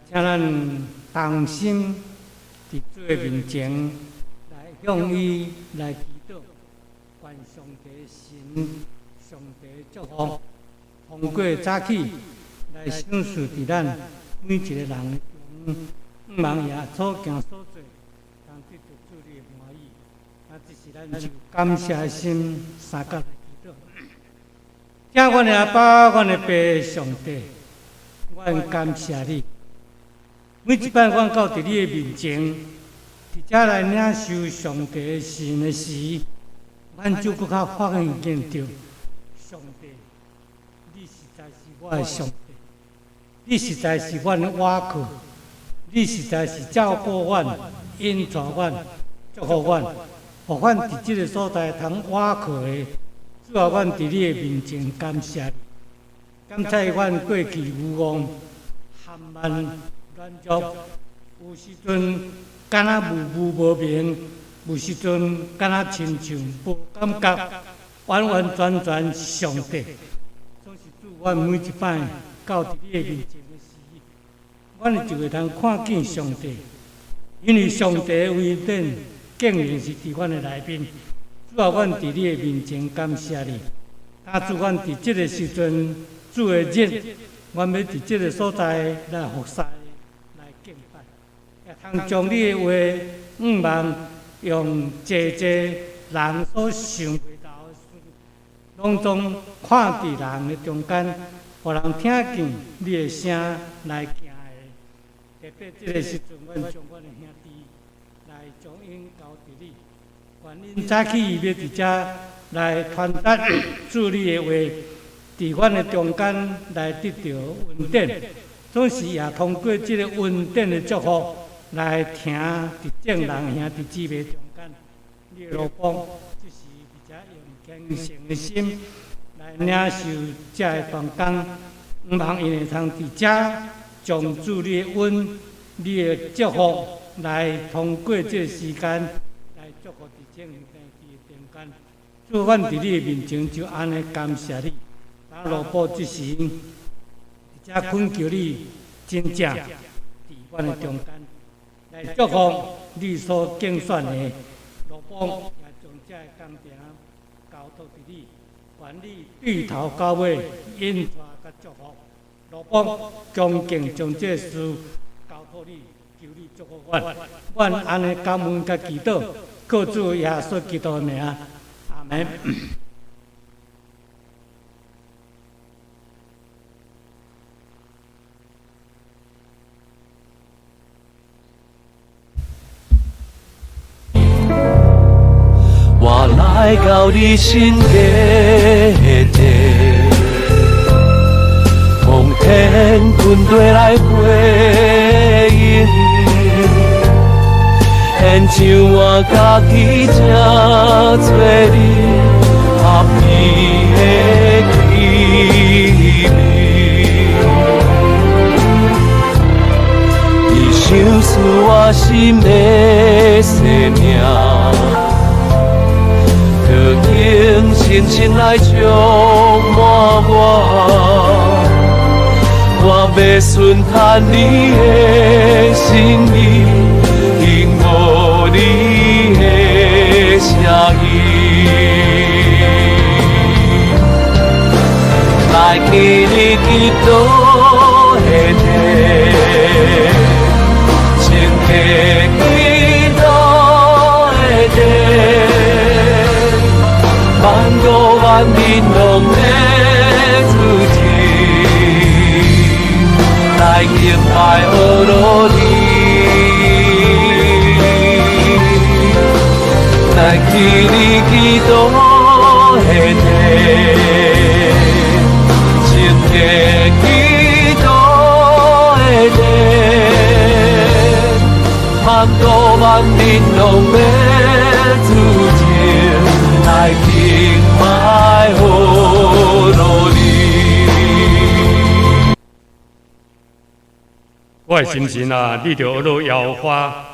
请咱同心伫主的面前来向伊来祈祷，愿上帝神、上帝祝福，通过早起来享受伫咱每一个人中，望耶所行所做，通得到主你的欢喜。啊，这是咱就感谢的心三角来祈祷。请阮的阿爸，阮的爸，上帝，阮感谢你。每一摆阮到伫你的面前，伫遮来领受上帝神的时，阮就搁较发现到上帝，你实在是我的上帝，你实在是阮的倚靠，你实在是照顾阮、引带阮、祝福阮，互阮伫即个所在通倚靠的。主啊，阮伫你的面前感谢你，感谢阮过去有误、含慢。乱作，有时阵敢若无明，有时阵敢若亲像无感觉，完完全全是上帝。总是主，阮每一摆到伫你的面前的时，阮就会通看见上帝，因为上帝的威典竟然是伫阮的内面。主啊，阮伫你的面前感谢你，但主阮伫即个时阵，主的日，阮要伫即个所在来服侍。也通将你的话望用济人所想袂到的事，拢总看伫人的中间，互人听见你的声来行的。特别这个时阵，阮将阮的兄弟来将因交伫你，愿因早起要伫遮来传达主你的话，伫阮的中间来得到恩典，总是也通过这个恩典的祝福。来听伫正人兄弟姊妹中间，你的路帮，就是比较用虔诚的心来领受这个同工，望因会通伫遮将主你的恩、你的祝福来通过这个时间来祝福伫正兄弟的中间。主，阮伫你的面前就安尼感谢你，当路帮这时，伫遮恳求你真正伫阮的中间。来祝福你所竞选的路帮，也将这个工程交托伫你，愿你对头到尾引带甲祝福。路帮恭敬将这事交托你，求你祝福阮。阮安尼感恩甲祈祷，靠主耶稣基督的名，阿门。我来到你身边，奉天军队来回应，献上我家己正做你合意的器皿，你想使我心的生命。用深深来充满我要顺探你的心意，听无你的声音，来去你基督的地，亲的基督的地。万国万民拢要自治，来敬拜阿罗尼，来去你基督的地，真的基督的地，万国万民拢要自治。来敬拜阿罗尼。我的心神啊，你着学摇花，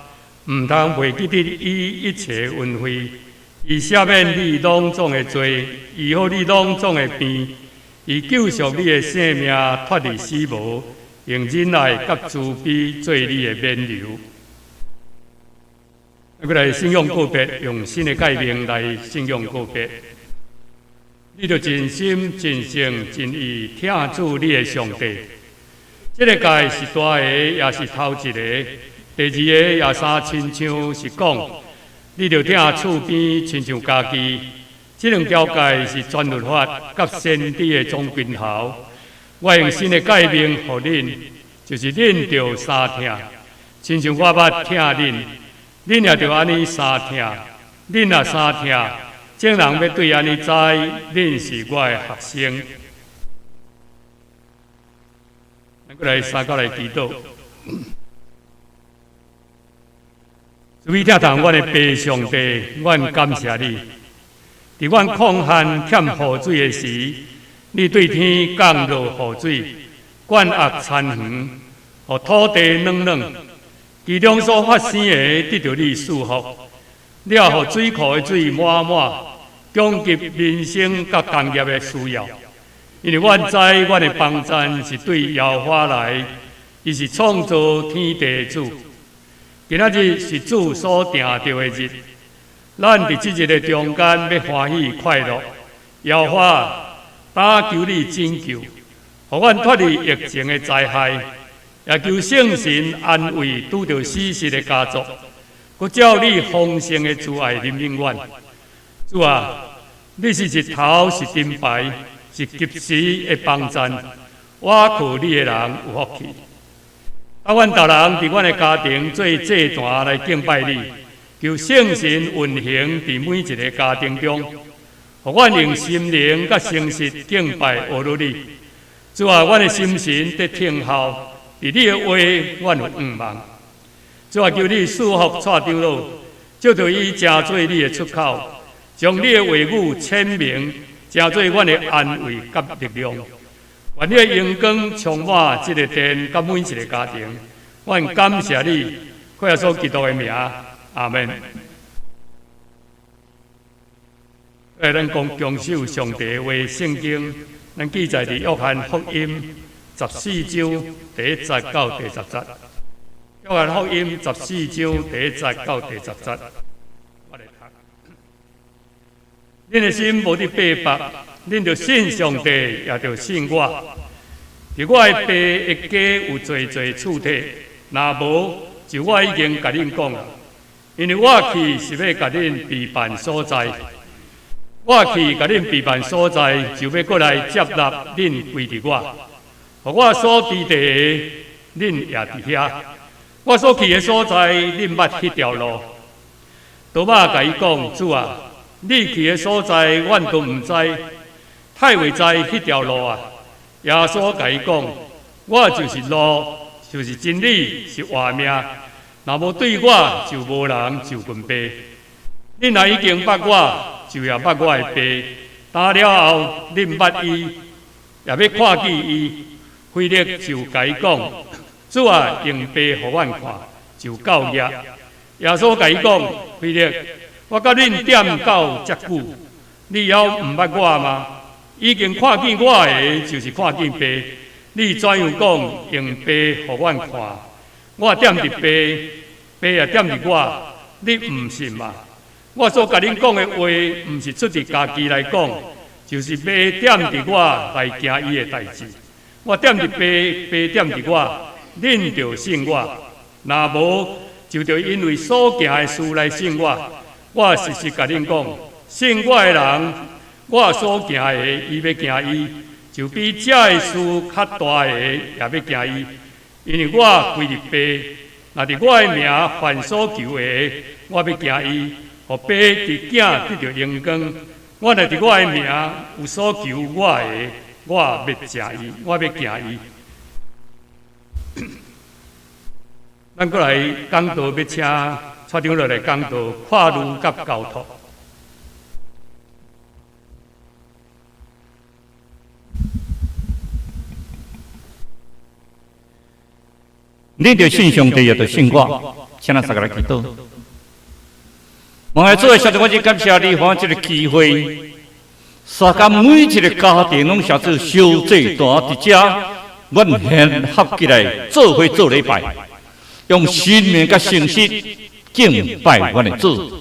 唔通袂记得伊一切恩惠。伊赦免你拢总的罪，医好你拢总的病，伊救赎你的性命，脱离死亡。用忍耐甲慈悲做你的免流。再来信仰告别，用新的诫命来信仰告别。你着真心、真性、真意听主你的上帝。这个诫是大个，也是头一个；第二个也三亲像是讲，你着听厝边亲像家己。这两条诫是全律法甲先知的总拳头。我用新的诫命予恁，就是恁着三听，亲像我捌听恁，恁也着安尼三听，恁也三听。众人要对安尼知，恁是我的学生。咱过来三角来祈祷。主位听堂，阮的爸上帝，阮感谢你。伫阮抗旱欠雨水的时，你对天降落雨水，灌压田园，互土地软软，其中所发生的得到你祝福，了互水库的水满满，供给民生甲工业的需要。因为阮知阮的帮赞是对耶和华来，伊是创造天地的主。今仔日是主所定定的日。咱伫即日的中间要欢喜快乐，耶和华打求你拯救，互阮脱离疫情的灾害，也求圣神安慰拄着死失的家族，佮照你丰盛的慈爱临领阮。主啊，你是日头，是灯牌，是及时的帮赞，我靠你的人有福气。啊，阮逐人伫阮的家庭做祭坛来敬拜你。求圣神运行伫每一个家庭中，互阮用心灵甲诚实敬拜学努你。主啊，阮的心神得听候，伫你的话，阮有盼望。主啊，求你祝福蔡长老，借着伊成做你的出口，将你的话语阐明，成做阮的安慰甲力量。愿你的阳光充满这个殿甲每一个家庭。阮感谢你，靠耶稣基督的名。阿门。咱讲守上帝的话圣经，咱记载伫约翰福音14章第1节到第10节。约翰福音14章第1节到第10节，我来读。恁的心无伫背叛，恁着信上帝，也着信我。伫我的爸的家有侪侪厝体，若无，就我已经甲恁讲了。因为我去是要甲恁备办所在，我去甲恁备办所在，就要过来接纳恁归伫我。互我所伫地的，恁也伫遐。我所去的所在，恁捌迄条路。多马甲伊讲：主啊，你去的所在，阮都毋知，太袂知迄条路啊。耶稣甲伊讲：我就是路，就是真理，是活命。若无对我，就无人就近爸。恁若已经捌我，就也捌我的爸。打了后，恁捌伊，也要看见伊。腓力就甲伊讲：主啊，用爸互阮看，就够业。耶稣甲伊讲：腓力，我甲恁踮到遮久，你还毋捌我吗？已经看见我的，就是看见爸。你怎样讲用爸互阮看？我踮伫爸，爸也踮伫我，你毋信嘛？我所甲恁讲的话，毋是出自家己来讲，就是爸踮伫我来行伊的代志。我踮伫爸，爸踮伫我，恁着信我。若无，就着因为所行的事来信我。我实实甲恁讲，信我的人，我所行的，伊要行伊，就比这的事较大的也要行伊。因为我归入爸，若伫我的名凡所求的，我要行伊，互爸伫囝得着荣光。我若伫我的名有所求我的，我要行伊，我要行伊。咱过来讲道，要请蔡长老来讲道，跨路甲交托。你着信上帝，也着信我，请咱三个来祈祷。蒙爱主的上帝，我真感谢你，我这个机会，三甲每一个家庭拢写做小祭坛伫遮，阮现合起来做伙做礼拜，用生命甲诚实敬拜阮的主，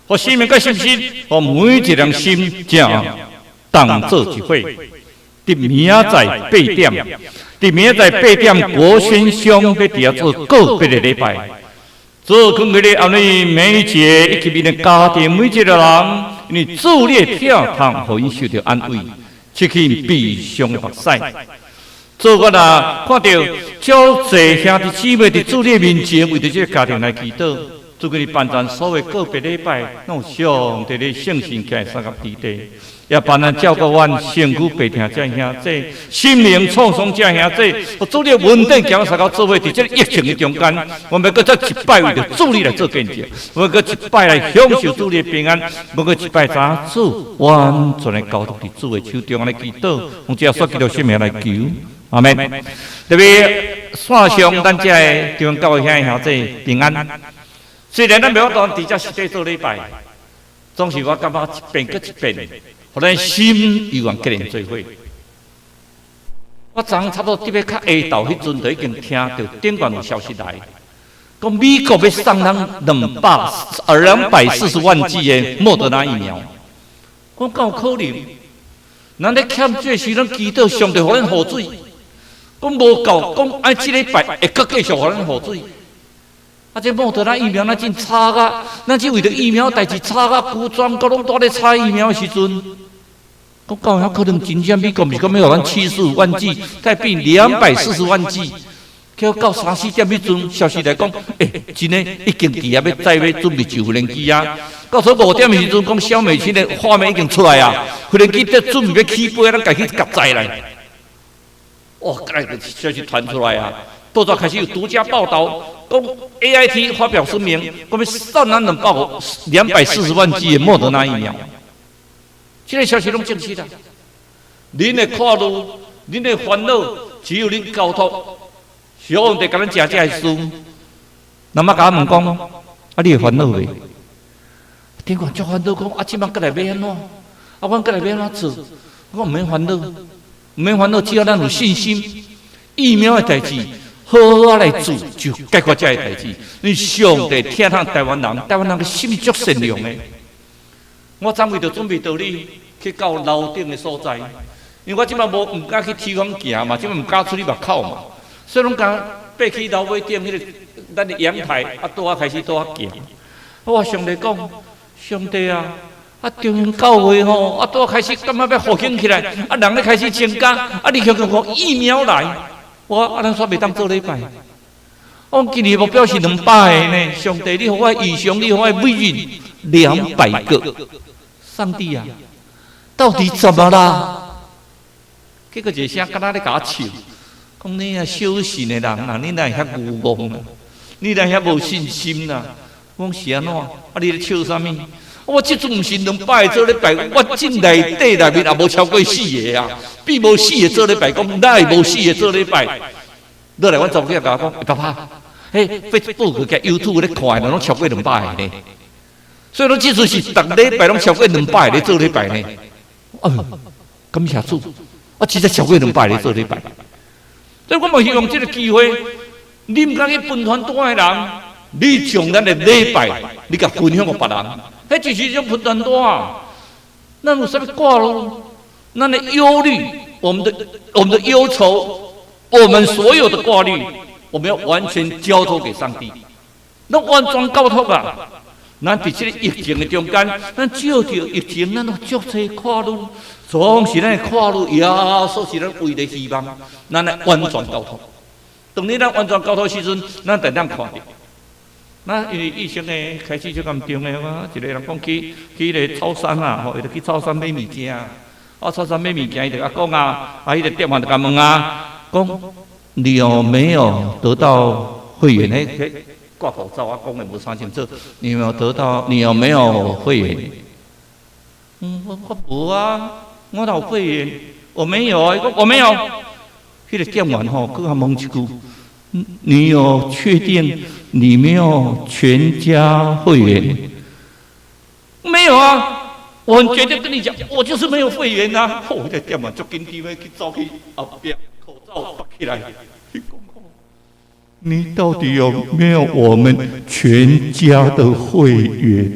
互生命甲诚实，互每一人心正当做一伙。伫明仔载8点，伫明仔载8点，国宣乡要伫遐做个别的礼拜。做工课的后日，每一节以及你的家庭每一个人，因为主你的疼痛，互因受到安慰，失去悲伤的目屎。做我啦，看到较济兄弟姊妹伫主你的面前，为着这个家庭来祈祷。做佢哋办咱所谓个别礼拜，让上帝的圣神起来三个地地，也办咱照顾阮身躯白听这兄弟，心灵创伤这兄弟，我主你稳定行三个做伙，伫这疫情的中间，我们搁再一摆为着主你来做见证，我们搁一摆来享受主你的平安，我们搁一摆查主完全的交托伫主的手中来祈祷，用这所基督生命来求。阿门。特别线上咱这个地方教会兄弟平安。虽然咱袂法度伫遮实际做礼拜，总是我感觉一遍搁一遍，互咱心犹原结连做伙。我昨昏差不多特别较下昼迄阵，就已经听到顶悬有消息来，讲美国要送咱240万剂的莫德纳疫苗。我敢有可能？咱咧欠这时，咱祈祷上帝互咱雨水。讲无够，讲按即礼拜会搁继续互咱雨水。啊！这莫德纳疫苗，咱真差啊！咱只为着疫苗代志差啊！规全国拢在咧差疫苗的时阵，讲到遐可能真正美国毋是讲要互咱75万剂，再变240万剂，结果到3、4点迄阵，消息来讲，真诶已经伫遐要再要准备就无人机啊！到时5点的时阵，讲小美青的画面已经出来啊，无人机在准备要起飞，咱家去夹载来。哇！个消息传出来啊！报纸开始有独家报道，讲 AIT 发表声明，讲要送咱240万剂的莫德纳疫苗。这个消息拢证实啦。恁的看路，恁的烦恼，只有恁交托。小王得甲咱食这的事，那么甲我问讲，啊，你会烦恼未？顶悬足烦恼讲，啊，即摆过来要安怎？啊，阮过来要安怎做？我毋免烦恼，毋免烦恼，只要咱有信心，疫苗的代志。好好来做，就解决这个代志。你上帝听咱台湾人，台湾人个心足善良的。我昨为着准备到你去到楼顶的所在，因为我即摆唔敢去天空行嘛，即摆唔敢出去目口嘛，所以拢敢爬去楼尾顶迄个咱的阳台，啊，拄啊开始拄啊行。我上帝讲，上帝啊！啊，中央教会吼，啊，拄啊开始感觉要复兴起来，啊，人咧开始增加，啊，你叫讲疫苗来。我啊，咱煞袂当做礼拜。我今年目标是200个呢。上帝，你互我异常，你互我美运200个。上帝啊，到底怎么啦？结果一声敢若咧甲我笑，讲你啊小信的人啊，你哪会遐愚妄啊？你哪会遐无信心啊？我讲是安怎？啊，你咧笑啥物？我即阵毋是200个做礼拜，我进内底内面也无超过4个啊，比无4个做礼拜，讲哪会无4个做礼拜？落来阮总计甲我讲，爸爸，Facebook 甲 YouTube 咧看的拢超过200个呢，所以拢即阵是逐礼拜拢超过200个咧做礼拜呢。感谢主，我真正超过200个咧做礼拜。所以我嘛希望即个机会，你毋敢去分团带的人，你将咱的礼拜，你甲分享给别人。迄就是一种分担多啊！咱有啥物挂咯？咱的忧虑，我们的忧愁，我们所有的挂虑，我们要完全交托给上帝，咱完全交托啊！咱伫这个疫情的中间，咱照着疫情，咱有足多跨路，总是咱的跨路，也说是咱唯一的希望，咱来完全交托。当你咱完全交托时阵，咱才能看到。那因为疫情呢开始就咁重的嘛，一个人讲去个超商啊，吼，伊就去超商买物件，啊，超商买物件，伊就甲讲啊，啊，伊就店员就甲问啊，讲你有没有得到会员？迄挂口罩啊，讲的无啥清楚，你有没有得到？你有没有会员？我无啊，我哪有会员？我没有啊，我没有。迄个店员吼，佮我问一句。你有确定你没有全家会员？没有啊，我很绝对跟你讲，我就是没有会员啊！我在店嘛，就跟弟妹去走去后边口罩。罩拔起来。你到底有没有我们全家的会员？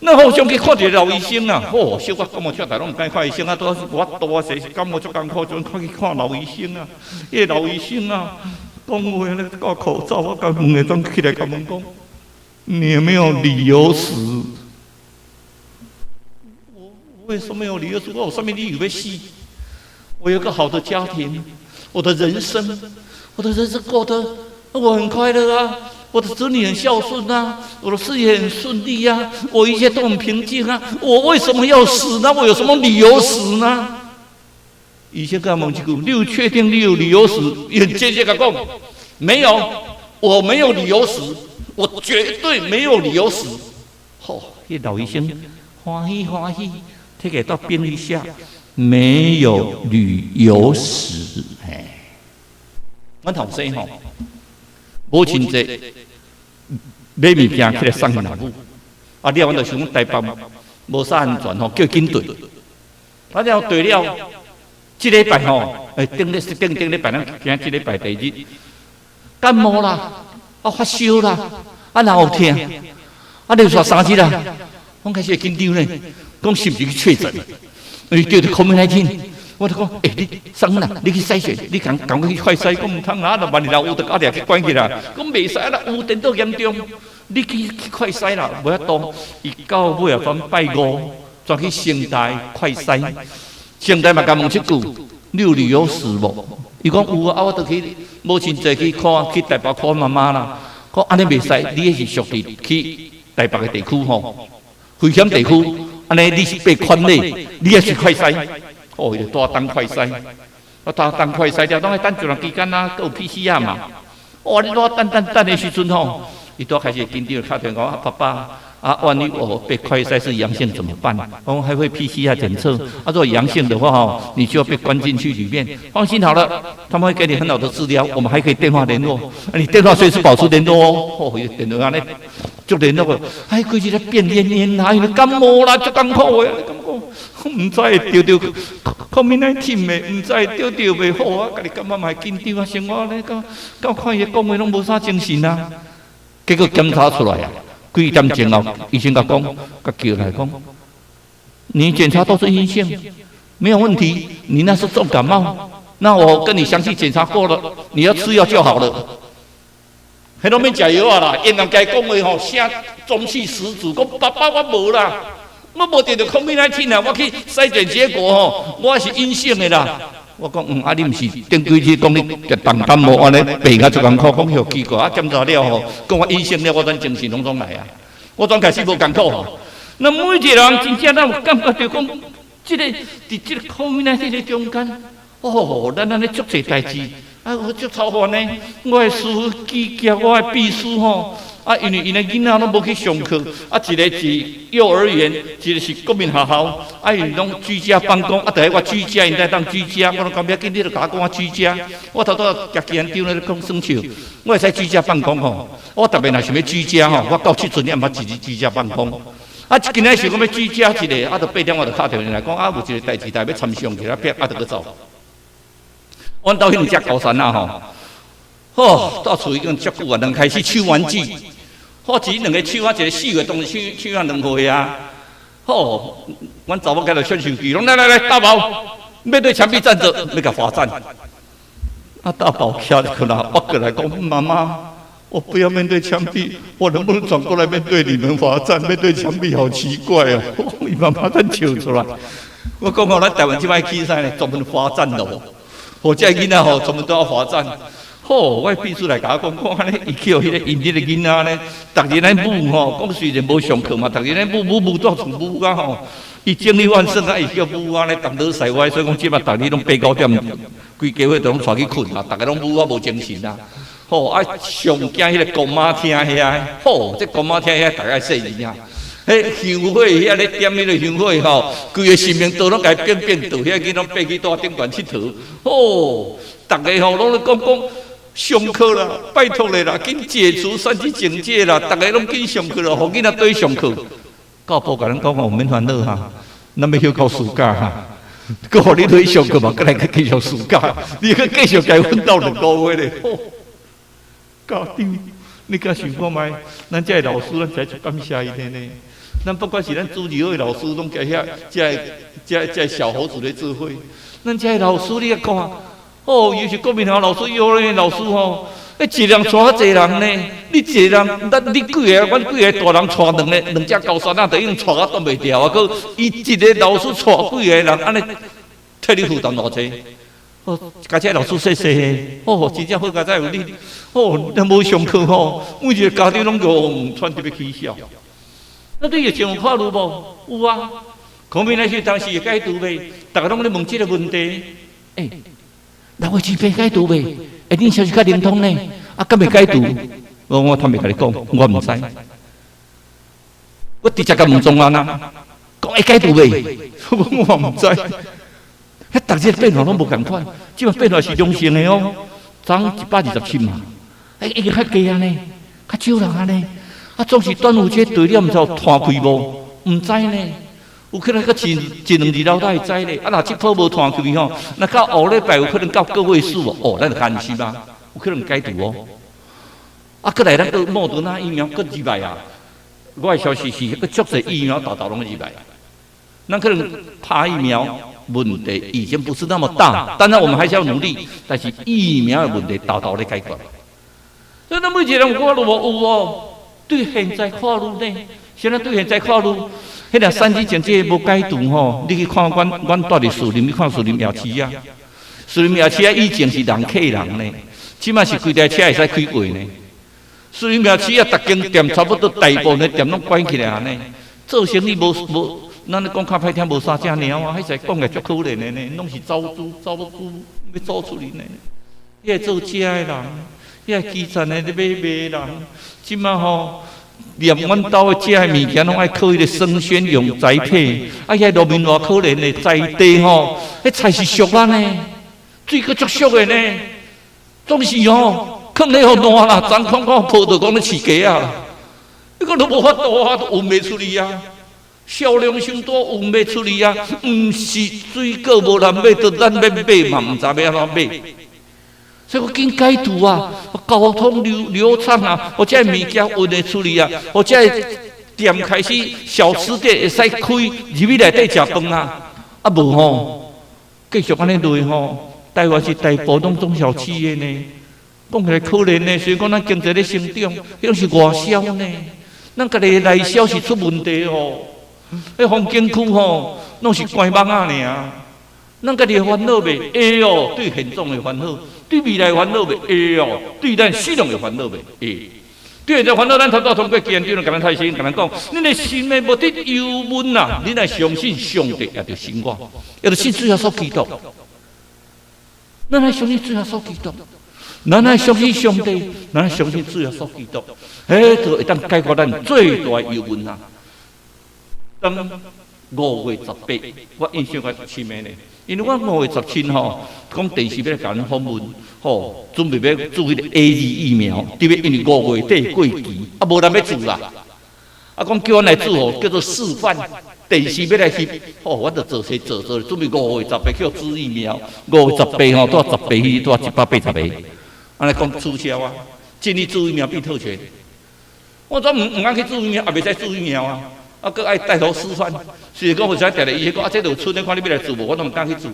那好想去看一个老医生啊！哦，小可感冒车台拢唔敢看医生啊，都是我多些感冒足艰苦，就看去看老医生啊。迄老医生啊，讲话咧戴口罩，我甲问个总起来甲问讲，你有没有理由死？我为什么有理由死？我有什么理由要死？我有个好的家庭，我的人生过得我很快乐啊。我的子女很孝顺啊，我的事业很顺利啊，我一切都很平静啊，我为什么要死呢？我有什么理由死呢？以前跟他问一句：你有确定你有理由死？很坚决地讲，没有，我没有理由死，我绝对没有理由死。那老医生欢喜，摕给到便利下，没有理由死。阮头先吼。无亲戚买物件起来送给老母，了，阮就想讲台北无啥安全吼，叫警队。了对了，这礼拜吼，顶礼拜咱今这礼拜第日感冒啦，发烧啦，哪有疼，连续3日啦，我开始紧张呢，讲是不是去确诊，叫着 COVID-19。我就讲，你生啦，你去筛选，你赶快去快筛，讲唔通啊，万一若有，就家己去关起啦。讲袂使啦，有电到严重，你去快筛啦，无遐多。伊到尾啊，转拜5，转去城大快筛。城大嘛，甲问一句，你有理由死无？伊讲有啊，我就去母亲节去看，去台北看妈妈啦。讲安尼袂使，你迄是属于去台北的地区吼，危险地区，安尼你是被宽内，你也是快筛。伊就大当快筛，大当快筛了，拢爱等一段期间啊，佮有 PCR 嘛。你多等的时阵吼，伊都开始紧张，打电话讲爸爸万一我被快筛是阳性怎么办？还会 PCR 检测，如果阳性的话你就要被关进去里面。放心好了，他们会给你很好的治疗，我们还可以电话联络，你电话随时保持联络哦。电话呢，就联络个，规日咧变烟啦，感冒啦，足艰苦的，感觉。唔知会得COVID-19的，唔知会得袂好啊！家己感觉嘛紧张啊，生活咧到看伊讲话拢无啥精神啊。结果检查出来啊，几点钟后，医生甲讲，甲叫来讲，你检查都是阴性，没有问题，你那是重感冒。那我跟你详细检查过了，你要吃药就好了。迄拢免食药啊啦，因人家讲话吼，声中气十足，讲爸爸我无啦。我无得到 COVID-19 啊！我去筛检结果吼，我是阴性的啦。我讲你毋是顶几日讲你重感冒安尼病啊，足艰苦，讲许奇怪。检查了吼，讲我阴性了，我转精神拢来啊。我转开始无艰苦吼。那每一个人真正咱有感觉到讲，伫这个 COVID-19 的中间，咱安尼足侪代志，我足操烦呢。我的师傅记者，我的秘书吼。因为因的囡仔拢无去上课，一个是幼儿园，一个是国民学校，因拢居家办公，就我居家，因在当居家，我拢讲要紧，你就甲我讲我居家。我头拄夹机园长咧讲算笑，我会使居家办公吼。我特别若想要居家吼，我到7阵也毋捌一日居家办公。今日想讲要居家一个，就8点我就打电话来讲，有一个代志要参详起来，撇就去走。阮兜迄两只高山啊吼，到厝已经足久啊，人开始抢玩具。一两个抢一个4月当时抢2岁啊！阮查某囝就选手机，拢来大宝，面对墙壁站着，要甲罚站。大宝徛在可能我过来讲，妈妈，我不要面对墙壁，我能不能转过来面对你们罚站？面对墙壁好奇怪哦！伊妈妈真笑出来。我讲咱台湾这摆比赛呢，专门罚站的哦，这囡仔专门都要罚站。我秘书来甲我讲，安尼伊去迄个印尼的囡仔呢，逐日来舞讲虽然无上课嘛，逐日来舞到厝舞啊伊精力旺盛啊，伊叫舞啊咧，东倒西歪，所以讲即摆逐日拢8、9点，规家伙都拢带去困啊，逐个拢舞啊无精神啊。上惊迄个公妈厅遐，这公妈厅遐大概细字啊。香火遐咧点迄个香火规个生命都拢甲伊变倒，遐囡仔爬去倒顶悬佚佗。逐个拢咧讲。上课啦，拜托咧啦，紧解除3级警戒啦，大家拢紧上课啦，互囡仔对上课。教部甲咱讲，免烦恼哈，咱要休到暑假哈。搁互你去上课嘛，搁来去继续暑假，你去继续该奋斗2个月咧。家长，你敢想看卖？咱这老师，咱才就感谢伊呢。咱不管是咱主日学的老师，拢加遐这小猴子咧智慧。咱这老师你看，哦，尤其国民校老师、幼儿园老师吼，一人带遐济人呢。你一人，你几个，阮几个大人带两只高山仔，就已经带啊挡袂掉啊！佮伊一个老师带几个人，安尼替你负担偌济？哦，家这老师谢谢的，哦，真正好家在有你，哦，咱无上课吼，每一个家长拢用穿特别起笑。那你有上课路无？有啊。考面那时当时会解读袂，大家拢咧问这个问题。6月1日解读袂？恁消息较灵通呢？啊，敢袂解读？我坦白甲你讲，我唔知。我直接甲问中安啊，讲会解读袂？我唔知。迄逐日变化拢无共款，即摆变化是中性的哦，涨127嘛，已经较低啊呢，较少人啊呢，啊总是端午节对了，毋知有摊开无？毋知呢，有可能佮一两日了才会知咧，啊若即波无摊开吼，那到后礼拜有可能到个位数哦，咱就安心啦，有可能解读哦。啊，过来咱个莫德纳疫苗更入来啊，我的消息是迄个足侪疫苗豆拢入来，咱可能拍疫苗。问题已经不是那么大，当然我们还是要努力，但是疫苗的问题豆豆咧解决。所以咱每一个人看路无有哦，对现在看路呢，现在对现在看路，迄个3级警戒无解除吼，你去看阮住伫树林，你看树林夜市啊，树林夜市啊以前是人客人呢，即摆是规台车会使开过呢。树林夜市啊，逐间店差不多大部分的店拢关起来安尼，做生意无。咱咧讲较歹听，无啥只鸟啊！迄个讲个足可怜的呢，拢是走猪要走出去呢。迄个做食的人，迄个基层的咧买卖人，即马吼，连阮兜的食的物件拢爱靠迄个生鲜用栽培，啊，遐农民偌可怜的，在地吼，迄菜是俗啊呢，水阁足俗的呢，总是吼，放咧互烂啦，昨看抱着讲咧饲鸡啊，你讲都无法度啊，都运袂出去啊。销量伤多，运袂出去啊！毋是水果无人买，就咱要买嘛，毋知要安怎买。所以我紧解读啊，交通流畅啊，我这物件运得出去啊，我这店开始小吃店会使开，入去内底食饭啊。啊无吼，继续安尼落吼，台湾是大部拢中小企业呢，讲起来可怜呢。虽然讲咱经济咧成长，迄是外销呢，咱家己内销是出问题哦。迄风景区吼，拢是关网啊尔。咱家己的烦恼袂会哦，对现状的烦恼，对未来烦恼袂会哦，对咱死亡的烦恼袂会。对现在烦恼，咱头早通过基恩长就甲咱太先，甲咱讲，恁的心的无得忧闷呐，恁来相信上帝也着信我，也着信主耶稣基督。咱来相信主耶稣基督，咱来相信上帝，咱来相信主耶稣基督，就会当解决咱最大的忧闷啊。当5月18，我印象还深的呢。因为我5月17吼，讲电视要甲咱访问，吼，准备要做迄个 A2 疫苗，特别因为5月底过期，啊，无人要做啦。啊，讲叫阮来做吼，叫做示范，电视要来翕，吼，我就做些做，准备5月18去做疫苗，5月18吼，多18去，多180个，安尼讲促销啊，建议做疫苗必特权。我怎唔爱去做疫苗，也袂使做疫苗啊。啊，佮爱带头示范，虽然讲有时定定伊讲啊，这就村咧看你要来做无，我都唔敢去做。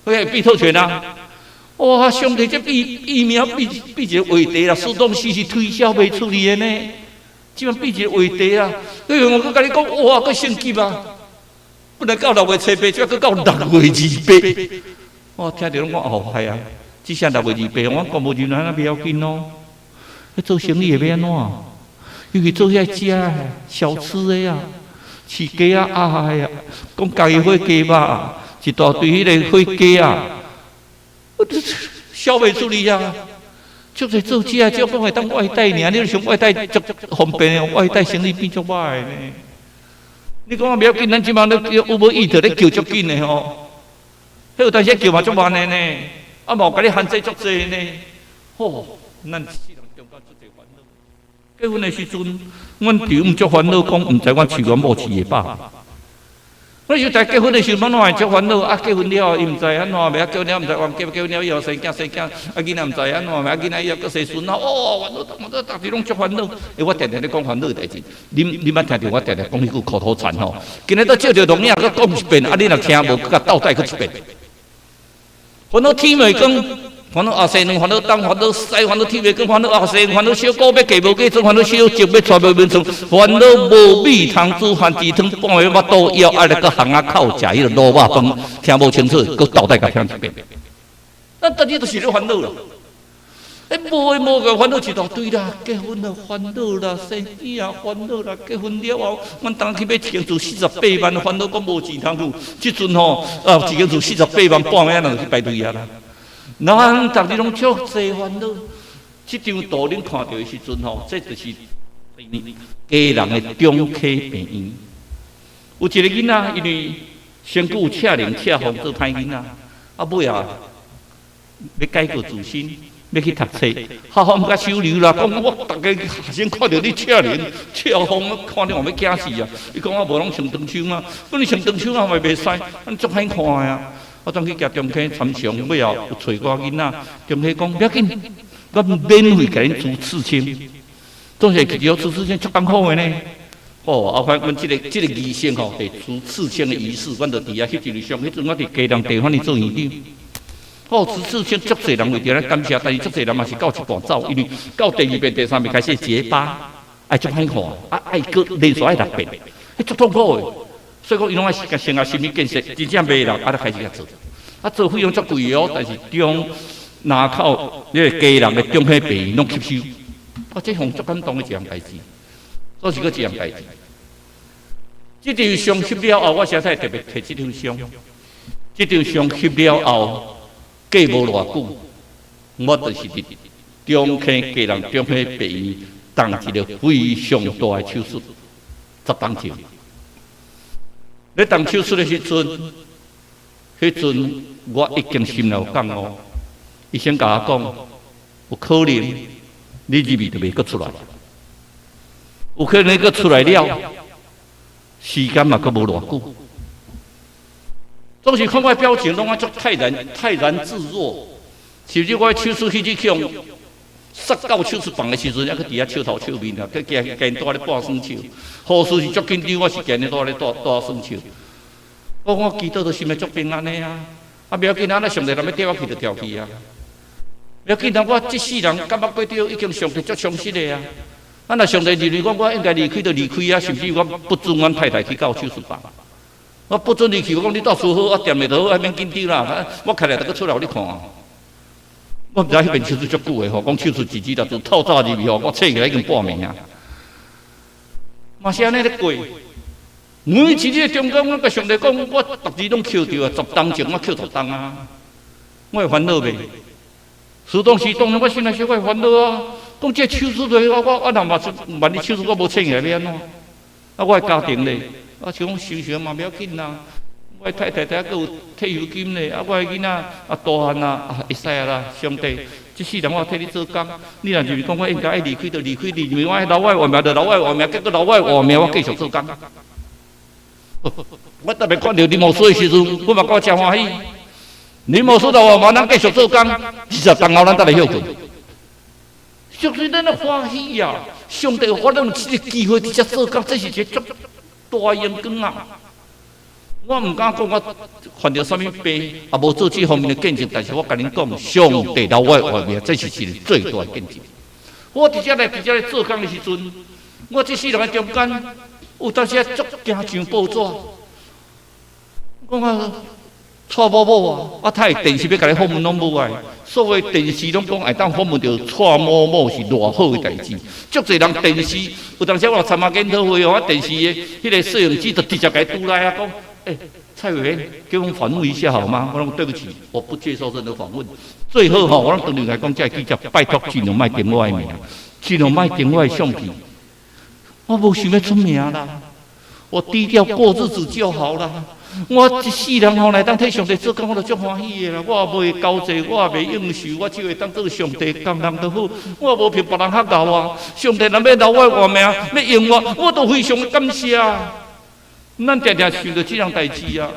迄必特权啊！哇，上帝这疫苗比一个话题啦，苏东西是推销袂出去的呢，即摆比一个话题啊！所以我佮甲你讲，哇，佮升级啊！本来到6月7日，即摆佮到6月28。我听着拢讲哦，系啊，只剩6月28，我讲无就安那不要紧咯。迄做生意会要安怎？尤其做遐食小吃的啊，饲鸡啊、鸭呀，讲家己火鸡吧，一大堆迄个火鸡啊，销袂出去啊。足侪做食，只讲会当外带尔，你想外带足方便的，外带生意变足歹的呢。你讲不要紧，咱即摆咧Uber Eats咧叫足紧的吼，迄有当时叫嘛足慢的呢，啊无甲你限制足济呢，吼，咱。结婚的时阵，阮丈毋足烦恼，讲毋知阮饲阮某饲会饱。我有在结婚的时候，我哪会足烦恼？啊，结婚了伊毋知安怎，袂啊结婚了毋知结婚了以后生囝，啊囡仔毋知安怎，啊囡仔以后佫生孙啊，哦，烦恼，逐日拢足烦恼。我定定咧讲烦恼的代志，你捌听着我定定讲迄句口头禅吼？今日都照着龙影佫讲一遍，啊你若听无，佫甲倒带佫一遍。烦恼天未光，烦恼后生两，烦恼东，烦恼西，烦恼天未光，烦恼后生，烦恼小狗要嫁无嫁妆，烦恼小石要娶无面床，烦恼无米通煮饭，猪汤半暝腹肚枵，啊，来个巷仔口食迄个卤肉饭，听无清楚，佫倒带甲听一遍。咱逐日都是咧烦恼啦。无个烦恼一大堆啦，结婚了烦恼啦，生囝啊烦恼啦，结婚了后，阮当去买一间厝48万，烦恼讲无钱通付。即阵吼，一间厝48万，半暝就去排队啊啦。咱逐日拢足济烦恼。即张图恁看到的时阵吼，这就是家人的中科病院。有一个囡仔，因为身躯有车龄车风做歹囡仔，啊尾啊要改过自新。要去读册，校方甲收留啦。讲我大家学生看到你车龄、车风，看你话要惊死啊！伊讲我无拢上长枪啊，不你上长枪啊，咪袂使，咱足歹看啊！我当去甲中科参详，尾后有找我囡仔，中科讲不要紧，我免费甲恁做刺青，当时其实做刺青足艰苦的呢。哦，啊，反正这个仪式吼，是做刺青的仪式，阮就伫遐迄一日上，迄阵我伫家人地方里做院长。哦，刺青足侪人为着咱感谢，但是足侪人嘛是到一半走，因为到第2遍、第3遍开始结疤，爱足歹看，爱搁连续爱6遍，迄足痛苦的。所以讲，伊拢爱先啊心理建设，真正袂啦，就开始做。做费用足贵哦，但是中南口迄个家人的中科病院拢吸收。这项足感动的一项代志，都是个一项代志。这张相翕了后，我现在特别摕这张相。这张相翕了后。过无偌久，我就是伫中科家人中科病院动一个非常大的手术，10当前。咧动手术的时阵，迄阵我已经心里有讲哦，医生甲我讲，有可能你入面就袂阁出来，有可能阁出来了，时间嘛阁无偌久。总是看我表情，拢啊足泰然自若。甚至我手术迄项杀到手术房的时阵，还去伫遐笑头笑面啊，去惊住咧半酸笑。护士是足紧张，我是惊咧住咧大酸笑。我祈祷都心里足平安的啊！啊，不要紧啊，咱上帝若要调我去就调去啊。不要紧啊，我这世人感觉过着已经上帝足充实的啊。啊，若上帝认为我应该离开就离开啊，甚至我不准阮太太去到手术房。我不准你去，我讲你到处好，我店里头还免紧张啦。我开来就出来，你看。我毋知迄边手术足久的吼，讲手术日子就透早入去吼，我测起来已经半暝啊。嘛是安尼咧过，每一日的中间，我甲上帝讲，我逐日拢捡着啊，10当前我捡10当啊，我会烦恼袂？时当时当然我心内小可会烦恼啊。讲这手术对我若万一手术我无测起来要安怎？啊，我的家庭咧。我想讲想想嘛，不要紧啦。我太太还有退休金咧，啊，我的囡仔啊大汉啦，会使啊啦。上帝，这世人我替你做工，你若认为讲我应该爱离开就离开，认为我爱留我的活命就留我的活命，结果留我的活命我继续做工。我特别看到林牧师的时阵，我嘛觉真欢喜。林牧师留我嘛，咱继续做工，20当后咱再来休困。所以咱的欢喜呀，上帝我咱有这个机会伫遮做工，这是一个足大阳光啊！我唔敢讲我犯着什么病，也无做这方面的见证，但是我甲恁讲，上帝留我的活命，这是一个最大的见证。我伫遮来做工的时阵，我这世人的中间，有当时足惊上报纸，讲啊，蔡某某啊，啊，太电视要甲你访问拢无爱。所谓电视拢讲会当访问到蔡某某是偌好的代志，足侪人电视有当时我参加研讨会哦，电视的迄个摄影机就直接甲伊拄来啊，讲，蔡委员，给我们访问一下好吗？我讲对不起，我不接受任何访问。最好吼，我当面来讲，这记者拜托尽量莫点我的名，尽量莫点我的相片。我无想要出名啦，我低调过日子就好啦。我一世人吼来当替上帝做工，我就足欢喜的啦。我也袂交际，我也袂应酬，我只会当做上帝工人就好。我无比别人较牛啊！上帝若要留我活命，要用我，我都非常感谢。咱常常想到这样代志啊。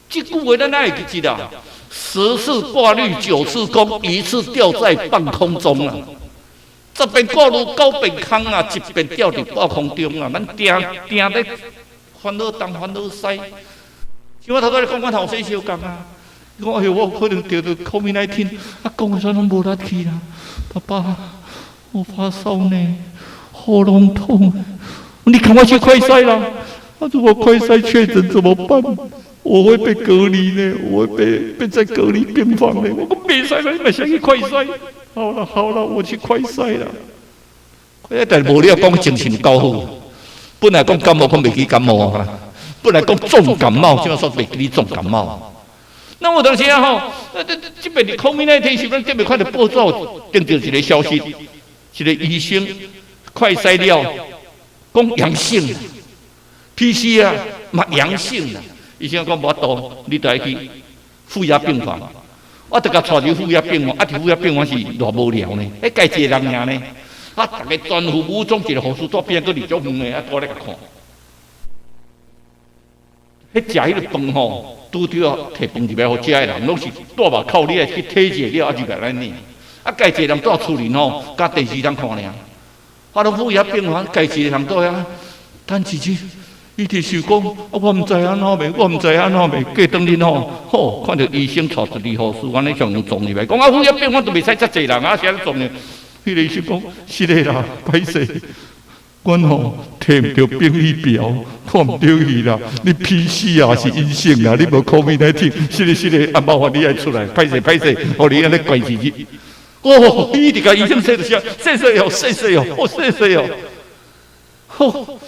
这句话咱哪会记得啊？10次挂虑9次空，1次掉在半空中啊！10遍过路9遍空啊，1遍掉伫半空中啊！咱定咧烦恼东烦恼西。像我头仔讲，阮后生相共啊，我哎呦，我可能得到 COVID-19，啊，讲的啥拢无力气啦。爸爸，我发烧呢，喉咙痛，你赶快去快筛啦！啊，如果快筛确诊怎么办？我会被隔离呢，我会被在隔离病房呢。我讲别塞了，你们先去快筛。好了，我去快筛了。但无了讲精神够好，本来讲感冒，讲袂记感冒啊。本来讲重感冒，就要说袂记你重感冒。那我当时啊吼，这边的 COVID-19 是不是这边快点报纸登到一个消息，一个医生快筛了，讲阳性 ，PCR 嘛阳性啦。医生讲无法度，你得去负压病房。我得甲带入负压病房，伫负压病房是偌无聊呢？家己一个人尔呢？大家全副武装，一个护士带边个2种远的，带咧甲看。食迄个饭吼，拄着摕饭入来互食的人，拢是带目口你来去体检了，入来咱呢。家己一个人带厝里吼，甲电视通看尔。拢负压病房，家己一个人带啊，等一日。伊直想讲，我毋知安怎袂，我毋知安怎袂，过当日吼，看到医生带一个护士，安尼上撞入来，讲负压病房都袂使遮济人啊，是安怎撞呢？迄个医生讲，是的啦，歹势，阮吼摕唔到病历表，看唔到伊啦。你 PCR 是阴性啦，你无 COVID-19，是的，啊麻烦你爱出来，歹势，互你安尼关起去。哦，伊直甲医生说着啥？谢谢哦，吼。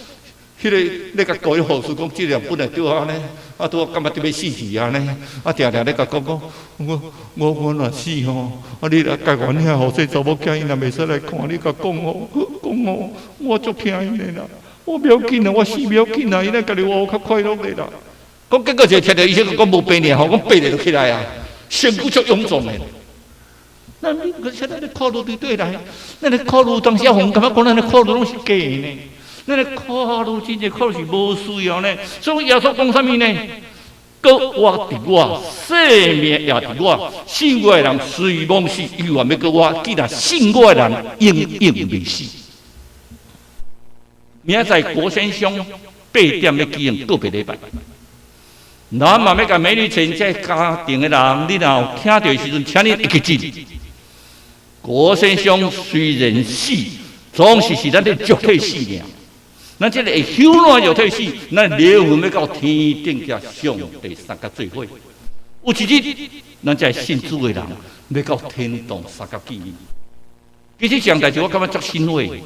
迄个咧甲各位护士讲，质量本来对我安尼，啊，对我感觉特别死去安尼，啊，常咧甲讲，我若死吼，啊，你来甲阮遐后生查某囝，伊若袂使来看，你甲讲哦，我足疼伊的啦，我不要紧啦，我死不要紧啦，伊来家己活较快乐的啦。讲结果就听到医生讲无病呢，吼，讲病了就起来啊，身躯足臃肿的。那你可现在咧考虑对来，咱咧考虑当时红感觉讲咱咧考虑拢是假的呢。咱咧考虑真正考虑是无需要呢，所以耶稣讲啥物呢？搁活伫我，生命也伫我。信我的人虽亡死，犹原要搁活。既然信我的人，永未死。明仔载国先兄8点要举行告别礼拜，咱嘛要甲美女前这家庭的人，你若有听到的时阵，请你一记记。国先兄虽然死，总是咱的肉体死了。咱这个会休烂肉体死，咱灵魂要到天顶甲上帝三甲做伙。有一日，咱这信主的人要到天堂三甲见面。其实上代志我感觉足欣慰，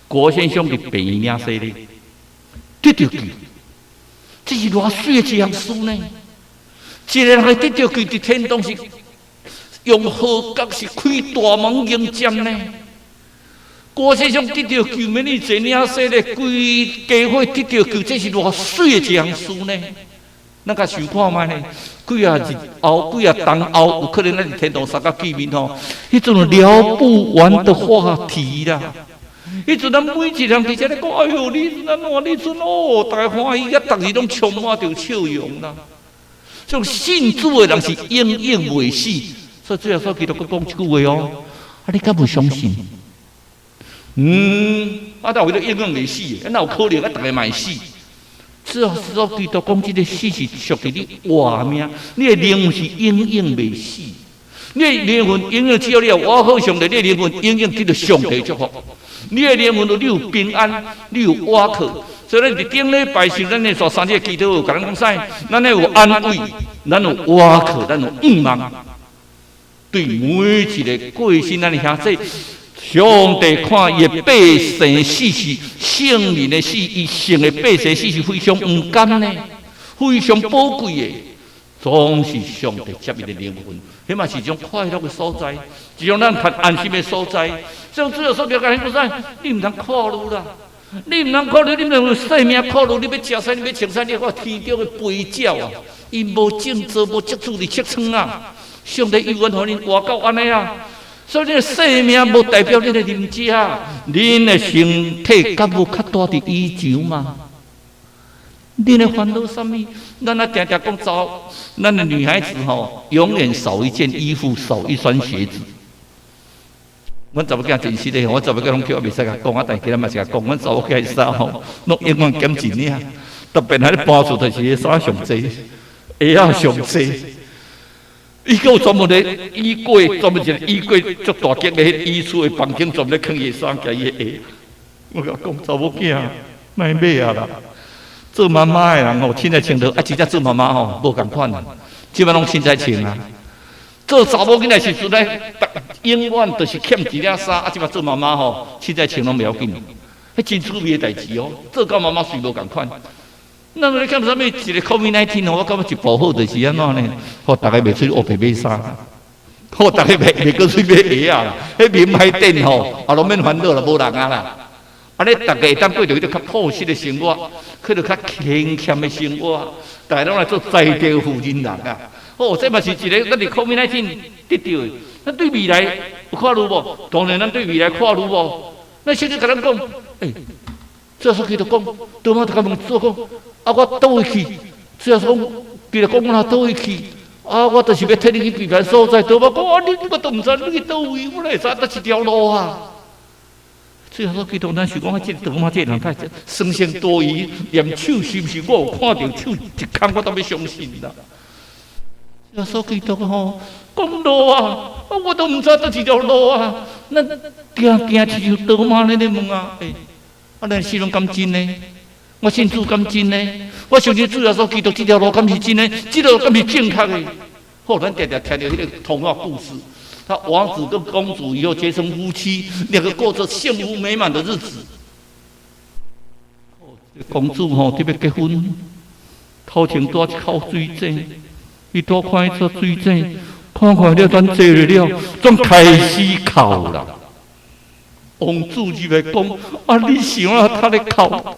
郭先生伫病院说咧，得到救，这是偌水的一项事呢？一个人会得到救伫天堂是用何角是开大门迎接呢？郭先生得到救，明日这领说咧，规家伙得到救，这是偌水的一项事呢？咱甲想看卖呢？几啊日后，几啊冬后，有可能咱伫天堂三甲见面吼，迄种聊不完的话题啦。迄阵咱每一人伫遮咧讲，哎呦，你安怎？你阵哦，大欢喜，逐日拢充满着笑容啦。这种信主的人是永未死，所以最后说基督教讲一句话哦，啊，你敢不相信？但为了永未死，哪有可能啊？逐个嘛死。只要是说基督讲，这个死是属于你活命，你的灵魂是永未死。你的灵魂永远只要你有活好上帝，你的灵魂永远得到上帝祝福。你的灵魂你有平安，你有活靠。所以咱伫顶礼拜时，咱咧做3日祈祷，甲咱讲啥？咱咧有安慰，咱有活靠，咱有盼望。对每一个过身咱的兄弟。上帝看伊的百姓死是圣人的死，伊圣的百姓死是非常唔甘呢，非常宝贵的，总是上帝接伊的灵魂，迄嘛是一种快乐的所在，一种咱较安心的所在。所以主要说表甲恁讲啥，你唔通考虑啦，你唔通考虑，你唔通生命考虑，你要食啥，你要穿啥，你看天中的飞鸟啊，伊无种做，无接触伫切窗啊，上帝永远互恁活到安尼啊。所以，你的生命无代表你的灵者，恁的身体敢无较大的依旧吗？你的烦恼什么？咱啊常常讲找，咱的女孩子永远少一件衣服，少一双鞋子。阮查某囝真实的，我查某囝拢叫我袂使甲讲，但其他嘛是甲讲，阮查某囝衫拢永远减一领，特别喺咧搬厝就是迄衫上济，鞋仔上济。伊个有专门的衣柜，专门一个衣柜足大间的衣橱的房间，专门咧放伊衫加伊鞋。我甲讲查某囝，莫买啊啦！做妈妈的人凊，凊彩穿着，真正做妈妈无共款啊，即摆拢凊彩穿啊。做查某囡仔时阵咧，永远就是欠一领衫，即摆做妈妈凊彩穿拢袂要紧，迄真趣味的代志哦。做到妈妈随无共款。咱咧讲啥物？一个 COVID-19，我感觉一步好就是安怎呢？互大家袂出去乌白买衫，互大家袂搁出去买鞋啊！迄名牌店也拢免烦恼啦，无人啊啦。安尼大家会当过着迄个较朴实的生活，过着较轻俭的生活，大家拢来做在地负责人啊！这嘛是一个咱伫 COVID-19 得到的。咱对未来有看虑无？当然，咱对未来看虑无。咱现在甲咱讲，最后佢就讲，倒马就甲问做讲，我倒位去？最后讲，佢就讲我倒位去？我就是要替你去避难所在，倒马讲你我都唔知你去倒位，我哪会知得一条路啊？最后说，基督咱是讲，这倒马这人太生性多疑，连手是不是我有看到手一空，我都要相信啦。最后说，基督讲路啊，我都唔知得一条路啊，那行去就倒马咧问啊，咱是拢敢真呢？我信主敢真呢？我相信主要说，基督这条路敢是真呢？这条路敢是正确的？咱常常听到迄个童话故事。他王子跟公主以后结成夫妻，两个过着幸福美满的日子。公主特别结婚，头前带一口水井，伊多看一撮水井，看了咱坐了，总开始哭啦。王子入来讲，你想啊，他咧哭，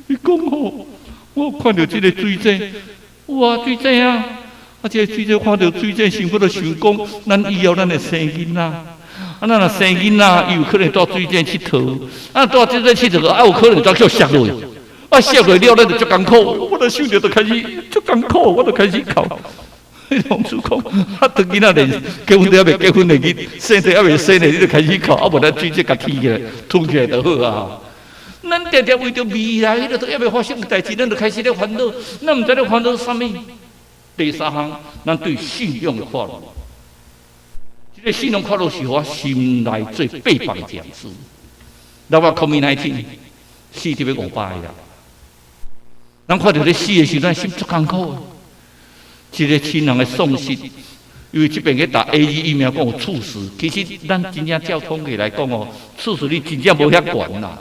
你讲我看到这个水井，水井啊！这水井看到水井，想不就想讲，咱以后咱会生囡仔，咱若生囡仔，伊有可能到水井佚佗，到水井佚佗，有可能再叫摔落，摔落了，咱就足艰苦。我就想着就开始足艰苦，我就开始哭。王子讲，等囡仔连结婚都还未结婚的，生都还未生的，你就开始哭，无咱水井甲踢起来，吞起来就好啊。咱常常为着未来，迄个都还未发生的代志，咱就开始咧烦恼，咱唔知咧烦恼啥物。第三项，咱对信仰的看虑，这个信仰看虑是我心内最背叛的讲师。咱我 COVID-19 死特别500个人，咱看到咧死的时候，咱心足艰苦。一个亲人的丧失，因为这边去打 AZ 疫苗讲有猝死，其实咱真正照统计来讲猝死率真正无遐悬啦。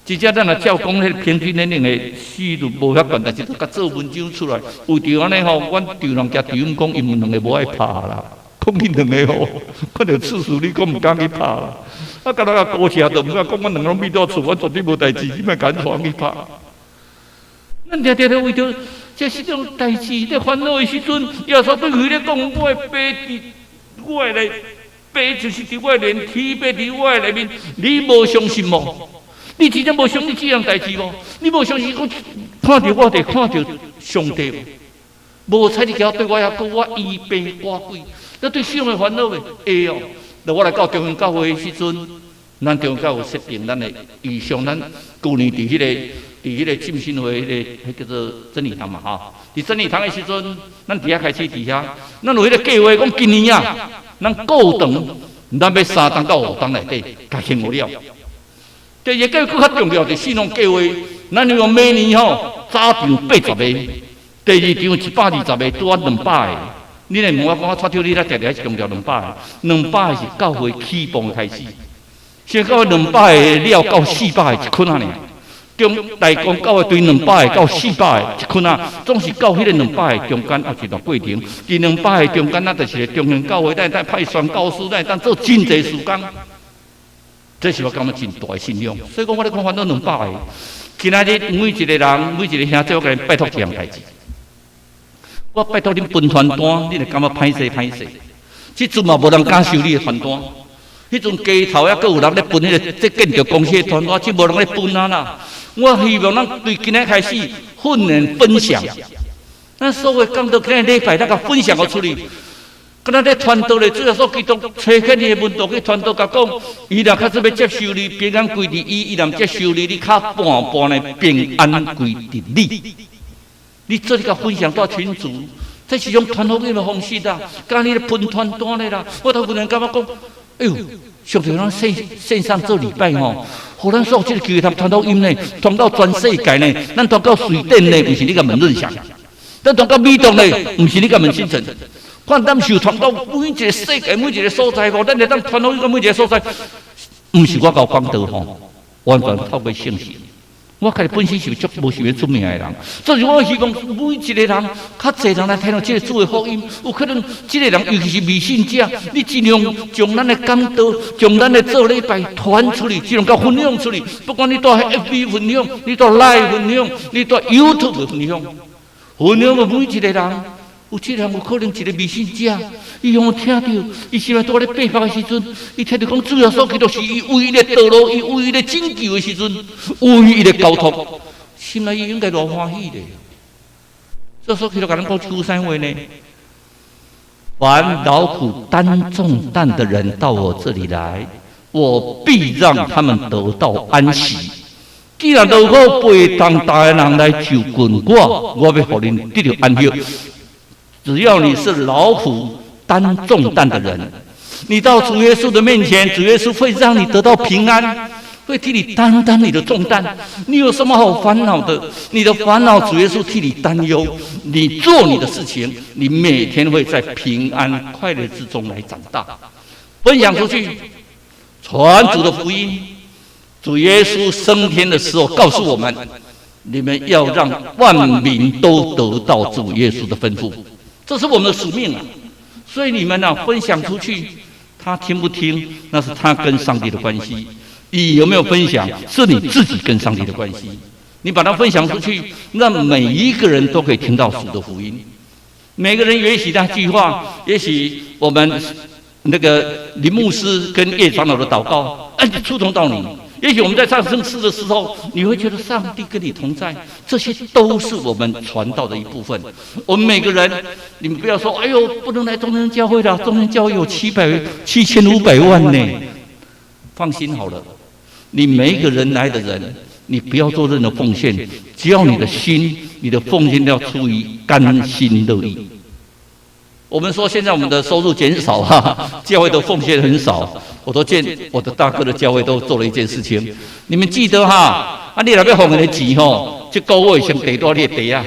真正咱若照讲，迄平均年龄的死率无遐悬，但是都甲做文章出来，为着安尼阮丈人甲弟兄讲，因为两个无爱拍啦，讲伊两个看到猝死率讲毋敢去拍啦。甲咱个高车都毋敢讲，阮两个拢秘到厝，阮绝对无代志，你莫敢传去拍。咱常常为着这是种代志咧烦恼的时阵，耶稣对伊咧讲，我的爸伫我的内，爸就是伫我的连体，爸伫我的内面，你无相信无？你真正无相信这样代志无？你无相信我看到我哋看到上帝无？彩你条对我遐讲，我依背我鬼，那对信仰的烦恼的会哦。那我来到中央教会的时阵，咱中央教会设定咱的预想，咱去年伫迄个浸信会迄叫做真理堂嘛伫真理堂的时阵，咱伫遐开始伫遐，咱有迄个计划，讲今年啊，咱够长，咱要3档到5档内底，甲兴好了。第二个更较重要，就是信仰计划，咱用每年早场80个，第二场120个，拄啊200个。你来问我讲，我撮到你咧，常常是强调200个，200个是教会起步开始，先到200个了，到400个一捆啊尔。中来讲，教会对200个到400个一捆啊，总是到迄个200个中间有一段过程。伫200个中间，咱就是中央教会，咱派宣教师，咱当做真济事工。这是我感觉真大的信仰，所以讲我咧讲烦恼200个。今仔日每一个人，每一个兄弟，我甲恁拜托一样代志。我拜托恁分传单，你就感觉歹势歹势。即阵嘛无人敢收你的传单，迄阵街头还阁有人咧分迄个建筑公司的传单，即无人咧分啊啦。我希望咱对今仔开始训练分享，咱所有讲到今日礼拜，咱甲分享出去。敢若咧传道咧，主要所基督找起你的门徒去传道，甲讲，伊若开始要接受你，平安归伫伊；伊若接受你，你较半半的平安归伫你。你做你甲分享到群组，这是种传福音的方式啦。甲你咧分传单咧啦，我头有人感觉讲，哎呦，上帝咱线上做礼拜吼，互咱所有这个机会通传福音呢，传到全世界呢，咱传到瑞典呢，不是你甲问润祥；咱传到美国呢，不是你甲问新城。看咱受传到每一个世界每一个所在无，咱会当传到每一个所在，不是我搞讲道吼，完全透过信息。我家己本身是足无想要出名的人，所以我希望每一个人，较侪人来听到这个主的福音。有可能这个人，尤其是迷信者，你尽量将咱的讲道、将咱的做礼拜传出去，尽量甲分享出去。不管你到 FB 分享，你到 Live 分享，你到 YouTube 分享，分享的每一个人。有这人有可能一个迷信者，伊让我听到，伊心内拄咧背包的时阵，伊听到讲主要所基督是伊唯一的道路，伊唯一的拯救的时阵，唯一的交托，心内伊应该偌欢喜咧。这所基督甲咱讲出啥话呢？凡劳苦担重担的人到我这里来，我必让他们得到安息。既然劳苦背重担的人来就近我，我要互恁得到安息。只要你是劳苦担重担的人，你到主耶稣的面前，主耶稣会让你得到平安，会替你担当你的重担。你有什么好烦恼的？你的烦恼，主耶稣替你担忧。你做你的事情，你每天会在平安快乐之中来长大。分享出去，传主的福音。主耶稣升天的时候告诉我们，你们要让万民都得到主耶稣的吩咐。这是我们的使命啊！所以你们啊，分享出去，他听不听，那是他跟上帝的关系；你有没有分享，是你自己跟上帝的关系。你把它分享出去，让每一个人都可以听到主的福音。每个人也许那句话，也许我们那个林牧师跟叶长老的祷告，触动到你。也许我们在唱圣诗的时候，你会觉得上帝跟你同在，这些都是我们传道的一部分。我们每个人，你们不要说，哎呦，不能来中正教会了，中正教会有7500万呢。放心好了，你每一个人来的人，你不要做任何奉献，只要你的心，你的奉献要出于甘心乐意。我们说现在我们的收入减少啊，教会的奉献很少。我都见我的大哥的教会都做了一件事情，你们记得哈？你若要奉献的钱吼，这个月先地多你的地啊。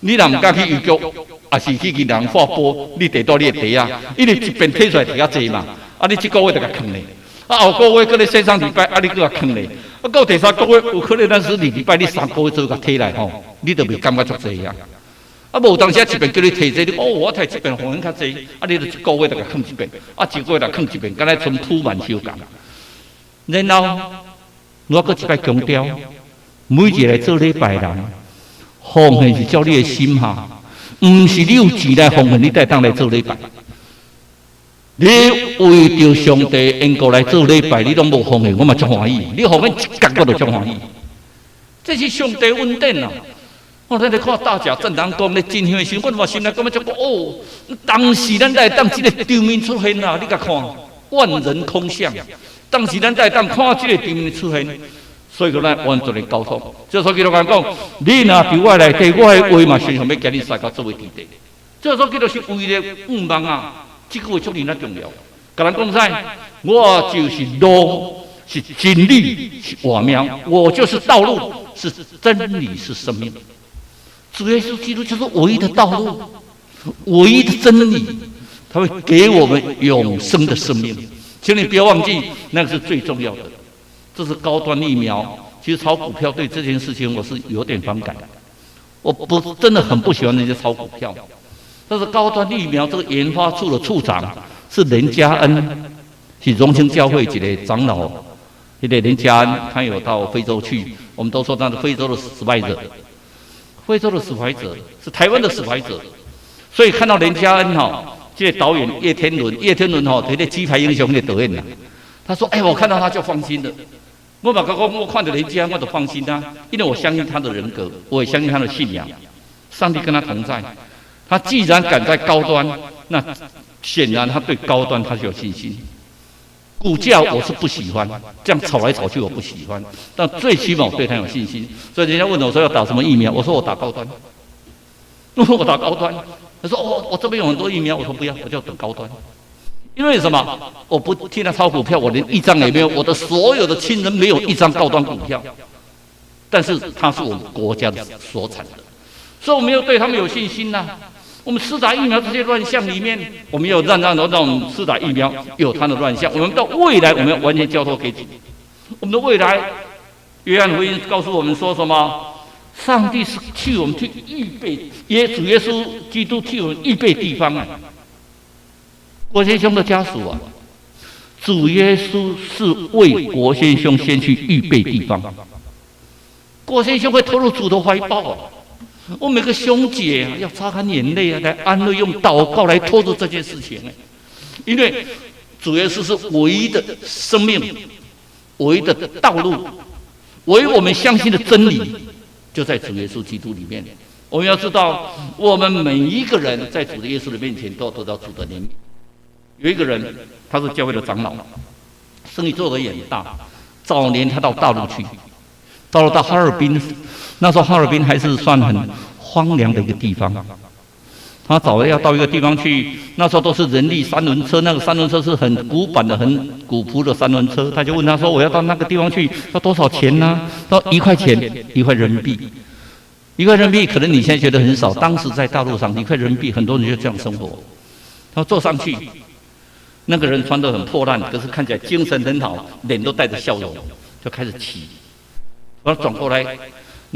你若唔敢去邮局，也是去银行发拨，你地多你的地啊，因为一边摕出来摕较济嘛。你这个月就甲坑咧，后个月搁咧线上礼拜，你搁甲坑咧。到第三个月有可能咱是礼拜，你3个月做甲摕来吼，你就袂感觉足济啊。无当时一边叫你摕这，我摕这边奉献较济，你就一个月就甲囥一遍，一个月就囥一遍，敢若像铺满修工。然后我搁一摆强调，每一个来做礼拜人，奉献是照你的心哈，唔是你有钱来奉献，你才当来做礼拜。你为着上帝因果来做礼拜，你拢无奉献，我嘛足欢喜。你奉献一角我就足欢喜，这是上帝恩典啊！咱咧看大甲正堂讲咧真香的时候，我心内感觉哦，当时咱来当这个场面出现啦，你甲看，万人空巷。当时咱来当看这个场面出现，所以讲咱完全的交托。这所以就讲，你若伫我内底，我的话嘛，想要甲你撒到作为地地。这所以就是为了愿望啊，这个话足尔重要。甲咱讲噻，我就是路，是真理，是活命，我就是道路，是真理，是生命。主耶稣基督就是唯一的道路，唯一的真理，他会给我们永生的生命。请你不要忘记，那个是最重要的。这是高端疫苗。其实炒股票对这件事情我是有点反感，我不真的很不喜欢人家炒股票。但是高端疫苗这个研发处的处长是任嘉恩，是荣兴教会一个长老。那个任嘉恩他有到非洲去，我们都说他是非洲的失败者。非洲的死怀者是台湾的死怀者，所以看到任嘉恩这个导演叶天伦他在鸡排英雄的导演他说：“我看到他就放心了。我把讲，我看到人家，我就放心啊，因为我相信他的人格，我也相信他的信仰，上帝跟他同在。他既然敢在高端，那显然他对高端他是有信心。股价我是不喜欢，这样炒来炒去我不喜欢，但最起码我对他有信心。所以人家问我说要打什么疫苗，我说我打高端。我打高端，他说我这边有很多疫苗，我说不要，我就等高端。因为什么？我不替他炒股票，我连一张也没有，我的所有的亲人没有一张高端股票，但是他是我们国家的所产的，所以我们要对他们有信心呐。我们施打疫苗这些乱象里面，我们要让我们施打疫苗有它的乱象。我们到未来，我们要完全交托给主。我们的未来，约翰福音告诉我们说什么？上帝是替我们去预备，主耶稣基督替我们预备地方啊！国先兄的家属啊，主耶稣是为国先兄先去预备地方，国先兄会投入主的怀抱啊！我每个兄姐要擦干眼泪啊，来安慰，用祷告来拖住这件事情。因为主耶稣是唯一的生命，唯一的道路，唯一我们相信的真理，就在主耶稣基督里面。我们要知道，我们每一个人在主耶稣的面前都要得到主的怜悯。有一个人，他是教会的长老，生意做得也很大。早年他到大陆去，到哈尔滨。那时候哈尔滨还是算很荒凉的一个地方，他找了要到一个地方去，那时候都是人力三轮车，那个三轮车是很古板的、很古朴的三轮车。他就问他说：“我要到那个地方去，要多少钱呢？”到1块钱，1块人民币，1块人民币可能你现在觉得很少，当时在大陆上1块人民币，很多人就这样生活。他坐上去，那个人穿得很破烂，可是看起来精神很好，脸都带着笑容，就开始骑。我转过来。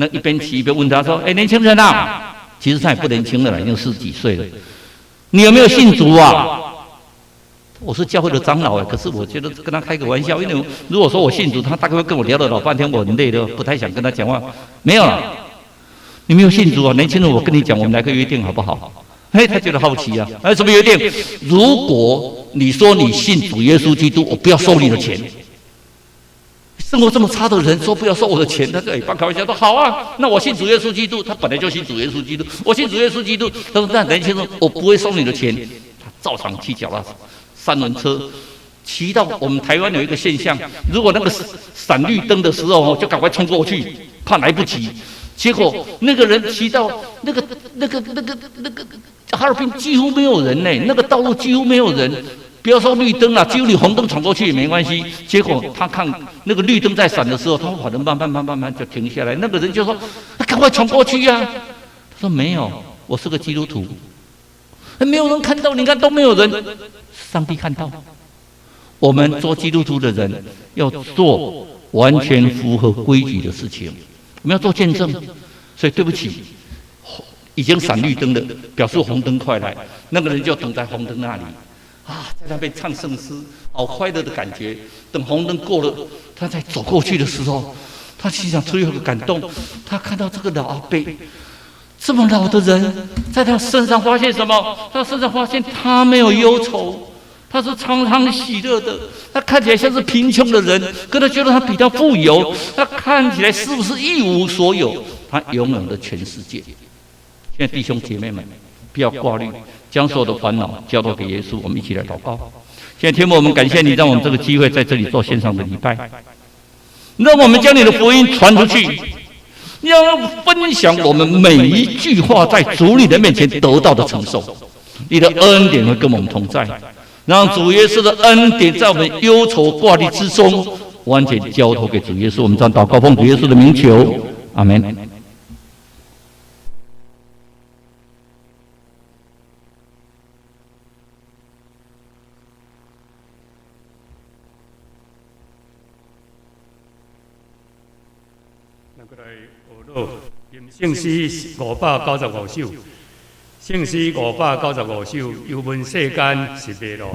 那一边骑一边问他说：“年轻人啊，其实他也不年轻了啦，已经40几岁了。你有没有信主啊？”我是教会的长老可是我觉得跟他开个玩笑，因为如果说我信主，他大概会跟我聊了老半天，我很累的，不太想跟他讲话。没有了，你没有信主啊，年轻人，我跟你讲，我们来个约定好不好？他觉得好奇啊，什么约定？如果你说你信主耶稣基督，我不要收你的钱。生活这么差的人说不要收我的钱，他就半开玩笑说好啊，那我信主耶稣基督，他本来就信主耶稣基督，我信主耶稣基督。他说那年轻人，我不会收你的钱。他照常骑脚踏三轮车，骑到我们台湾有一个现象，如果那个闪绿灯的时候就赶快冲过去，怕来不及。结果那个人骑到那个哈尔滨几乎没有人呢，那个道路几乎没有人。不要说绿灯了，只有你红灯闯过去也没关系。结果他看那个绿灯在闪的时候，他反正慢慢就停下来。那个人就说：“赶快闯过去呀！”他说：“没有，我是个基督徒，没有人看到，你看都没有人，上帝看到。我们做基督徒的人要做完全符合规矩的事情，我们要做见证。所以对不起，已经闪绿灯了，表示红灯快来，那个人就等在红灯那里。”在那边唱圣诗，好快乐的感觉。等红灯过了，他再走过去的时候，他心想出于有个感动，他看到这个老阿伯，这么老的人，在他身上发现什么？他身上发现他没有忧愁，他是常常喜乐的。他看起来像是贫穷的人，可他觉得他比较富有。他看起来是不是一无所有？他拥有了全世界。现在弟兄姐妹们，不要挂虑。将所有的烦恼交托给耶稣，我们一起来祷告。现在天父，我们感谢你，让我们这个机会在这里做线上的礼拜，让我们将你的福音传出去，要分享我们每一句话在主你的面前得到的承受。你的恩典会跟我们同在，让主耶稣的恩典在我们忧愁挂虑之中完全交托给主耶稣。我们这样祷告，奉主耶稣的名求，阿门。圣诗595首，圣诗595首，犹问世间是迷路。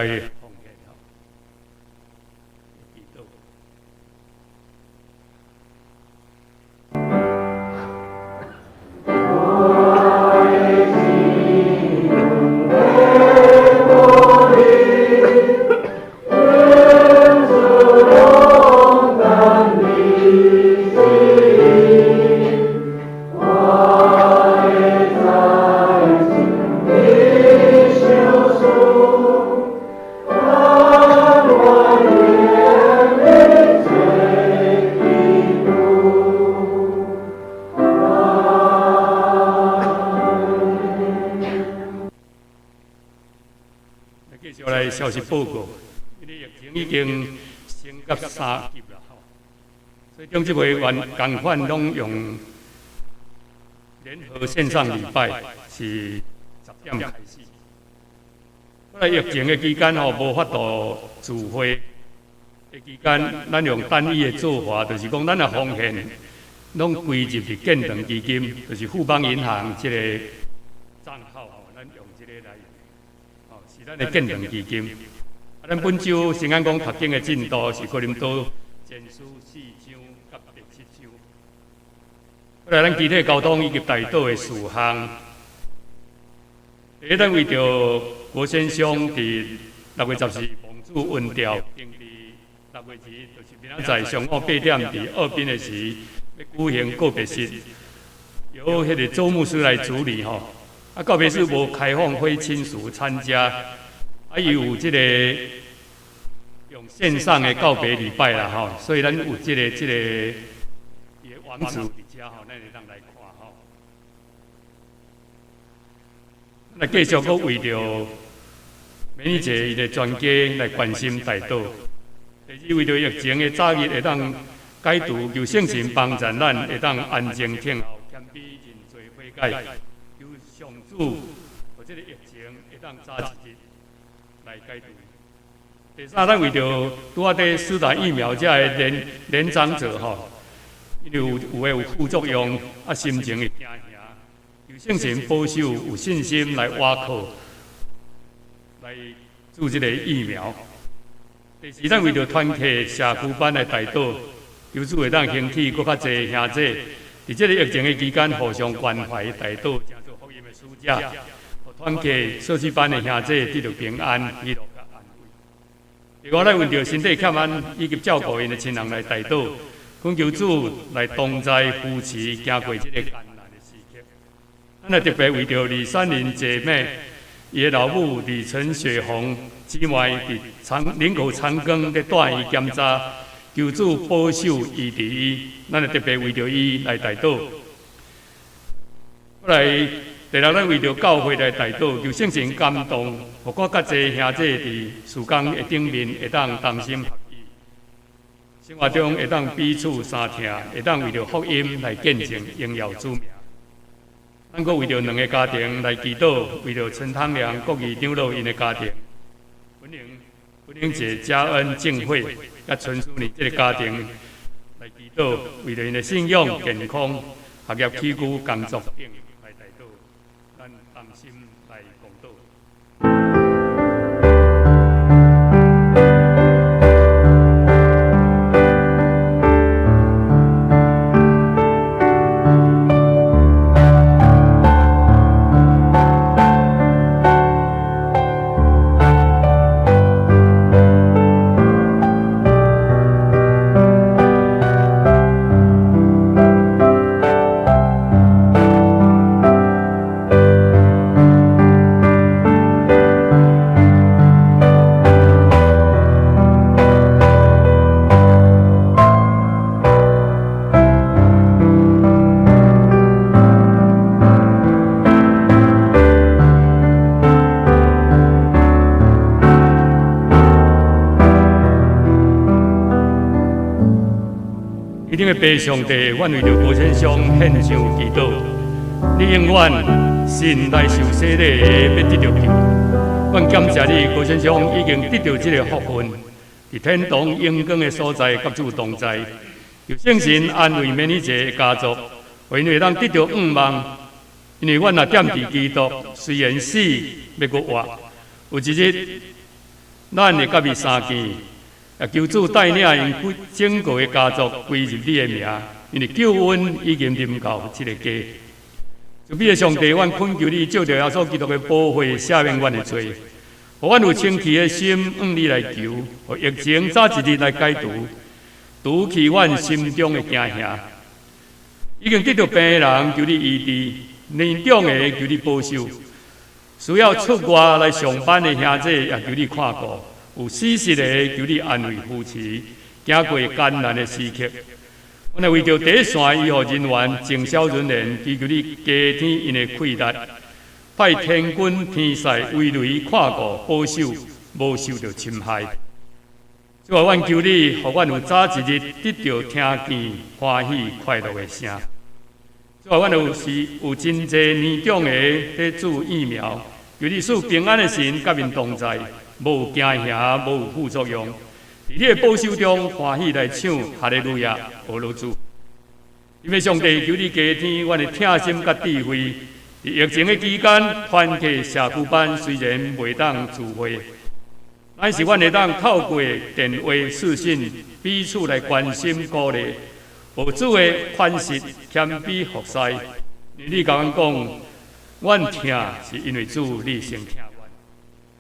了的奉献吼，祈祷。继续来消息报告，因为疫情已经升到3级了吼，所以中执委员同款拢用联合线上礼拜是10点开始。后来疫情的期间吼，无法度聚会的期间，咱用单一的做法，就是讲咱的风险拢归入去建长基金，就是富邦银行这个账号吼，咱用这个来。是咱的建长基金。咱本周新安宫读经的进度是哥林多前书4章到第7章。后来咱具体交通以及大道的事项，第一，咱为着郭先生伫6月14日蒙主运调，定伫6月2日，就是明仔载上午8点伫二滨的时，要举行告别式，由迄个周牧师来处理吼。告别式无开放非亲属参加，伊有这个用线上的告别礼拜啦吼，所以咱有这个伊的网址伫遮吼，咱会当来看吼。咱继续阁为着美女节伊的全家来关心大道。第二，为着疫情的早日会当解除，求圣神帮助咱会当安静听候，谦卑认罪悔改。上主，或者个疫情会当早一日来解除。第三，咱为着拄仔伫施打疫苗遮个年长者吼，因为有副作用，心情会惊吓，求圣神保守，有信心来挖靠，来注这个疫苗。第四，咱为着团契社区班的大道，求主会当兴起搁较侪兄姐，伫这个疫情的期间互相关怀大道。互团契社区班的兄姐得到平安、喜乐甲安慰。另外，咱为着身体欠安以及照顾因的亲人来代祷，恳求主来同在扶持，行过这个艰难的时刻。咱也特别为着李三林姐妹、伊的老母李陈雪红姊妹伫林口长庚咧带伊检查，求主保守医治伊。咱也特别为着伊来代祷。后来。第六，咱为着教会来代祷，求圣神感动，互我较侪兄姐伫事工的顶面会当同心合意，生活中会当彼此相听，会当为着福音来见证荣耀主名。咱阁为着2个家庭来祈祷，为着陈汤良、国语长老因的家庭，文玲姐、嘉恩、敬慧，甲陈淑妮这个家庭来祈祷，为着因的信仰、健康、学业起居、工作等。心来共道。一定会悲上帝，阮为着郭先生献上祈祷。你永远心来受洗礼的，要得到救。阮感谢你，郭先生已经得到这个福分，伫天堂永光的所在，甲主同在。有圣神安慰美女姐的家族，因为咱得到愿望。因为阮若踮伫基督，虽然死，要搁活。有一日，咱会当伫天堂，伫主的面前，伫主的面前，伫主的面前，伫主的面前，伫主的面前，伫主的面前，伫主的面前，伫主的面前，伫主的面前，伫主的面前，伫主的面前，伫主的面前，伫主的面前，伫主的面前，伫主的面前，咱会甲伊相见，也求主带领因整个的家族归入你的名，因为救恩已经临到这个家。主必的上帝，阮恳求你照着耶稣基督的宝血赦免阮的罪，互阮有清气的心向你来求，互疫情早一日来解除去阮心中的惊吓。已经得到病的人，求你医治；年长的，求你保守；需要出外来上班的兄弟，也求你看顾；有死失的，求你安慰扶持，行过艰难的时刻。我们为着第一线医护人员郑小人员，祈求你加添因的气力，派天军天使围雷看顾保守，无受到侵害。主啊，阮求你，互阮有早一日得到听见欢喜快乐的声。主啊，阮有真济年长的在注疫苗，求你使平安的神甲因同在，无惊吓，无副作用。伫你的保守中，欢喜来唱哈利路亚，俄罗斯。因为上帝求你加添阮的听心甲智慧。伫疫情的期间，团契社区班虽然袂当聚会，但是阮会当透过电话、视讯彼此来关心鼓励，无主的宽恕、谦卑、服侍。你甲阮讲，阮听是因为主你先听。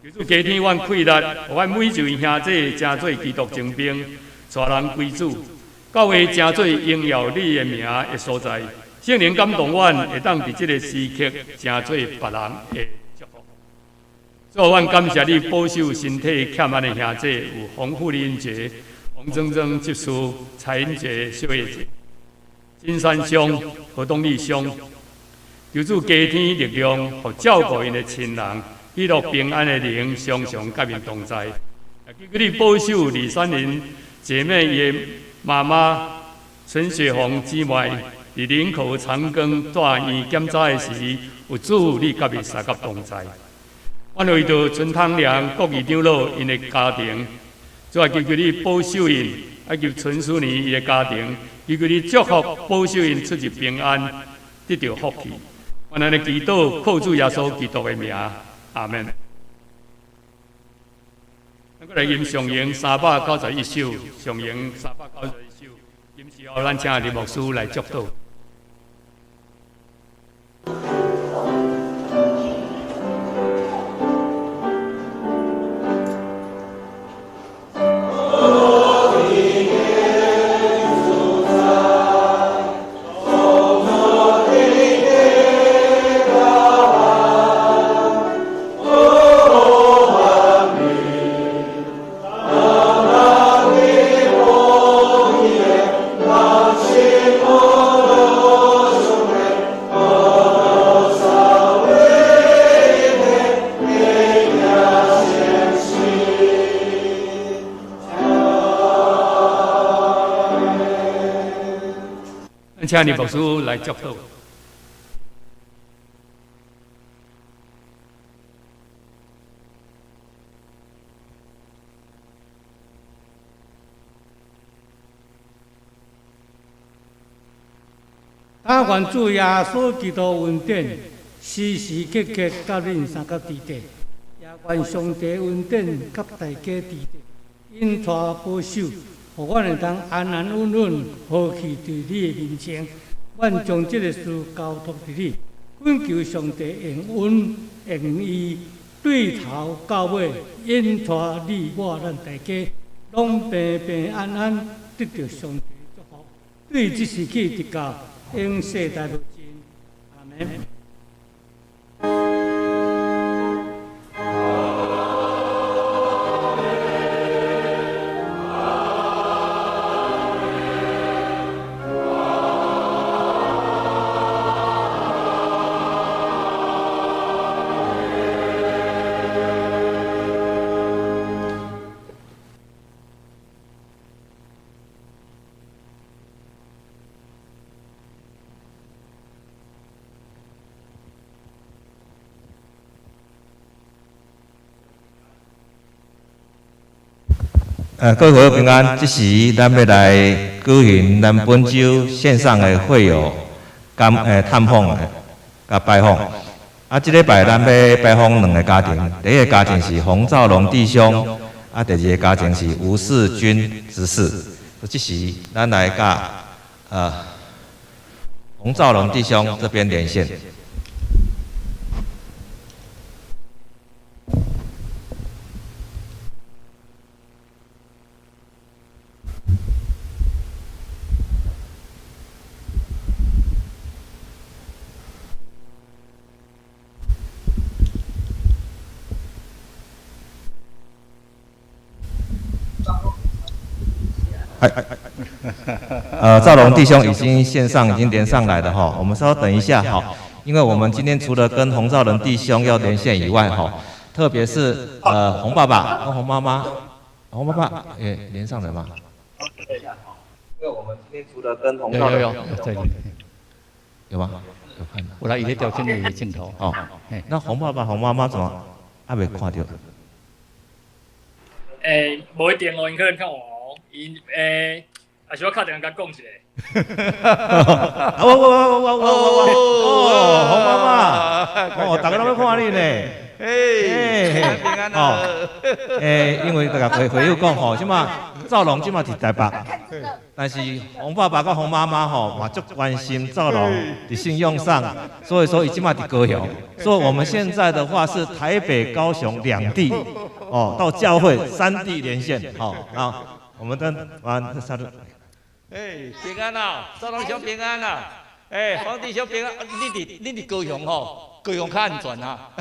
求主加添阮气力，互阮每一位兄弟成做基督精兵，带人归主。教会成做荣耀你的名的所在。圣灵感动阮，会当伫这个时刻成做别人的祝福。主，阮感谢你保守身体欠安的兄弟，有丰富的恩节、黄铮铮结束、彩云节、小月节、金山乡、河东立乡。求主加添力量，互照顾因的亲人。喜乐平安的灵，常常甲因同在。也求你保守李山林姐妹的妈妈陈雪红姊妹，伫林口长庚大院检查的时，有主你甲伊三甲同在。阮为着陈汤良国语长老因的家庭，主要求你保守因，还求陈淑妮伊的家庭，求你祝福保守因出入平安，得到福气。阮安尼祈祷，靠主耶稣基督的名。阿门。咱过来吟上咏391首，上咏391首，吟时候咱请林牧师来祝祷。请林牧师来祝祷。但愿主耶稣基督恩典时时刻刻甲恁三个伫地，也愿上帝恩典甲大家伫地，因带保守。互阮会当安安稳稳、好去伫你的面前，阮将这个事交托伫你，恳求上帝用恩用义对头到尾，引带你我咱大家，拢平平安安得到上帝祝福，对这时期得到永世代不尽。阿门。各位朋友平安，这时咱要来举行咱本周线上的会友探访甲拜访。这礼拜咱要拜访2个家庭，第一个家庭是洪兆龙弟兄，啊，第二个家庭是吴世军执事。这时咱来甲洪兆龙弟兄这边连线。兆龙弟兄已经线上已经连上来了哈，我们稍等一下哈，因为我们今天除了跟洪兆龙弟兄要连线以外哈，特别是洪爸爸跟洪妈妈，洪爸爸也连上了吗？因为我们今天除了跟洪兆龙有这里有吗？有看到？我来一个调进你的镜头哦，那洪爸爸、洪妈妈怎么还没看到？无一定哦，因可能看我哦，因还是我敲电话甲讲一下。洪妈妈，大家都要看你呢。平安啊！因为大家回友讲吼，即马兆龙即马伫台北，但是洪爸爸甲洪妈妈吼嘛足关心兆龙伫信用上，所以说伊即马伫高雄，所以我们现在的话是台北、高雄两地哦，到教会3地连线，好啊，我们等完差不多。平安啊，兆龙兄平安啊！皇帝兄平安，你伫高雄吼，高雄较安全啊。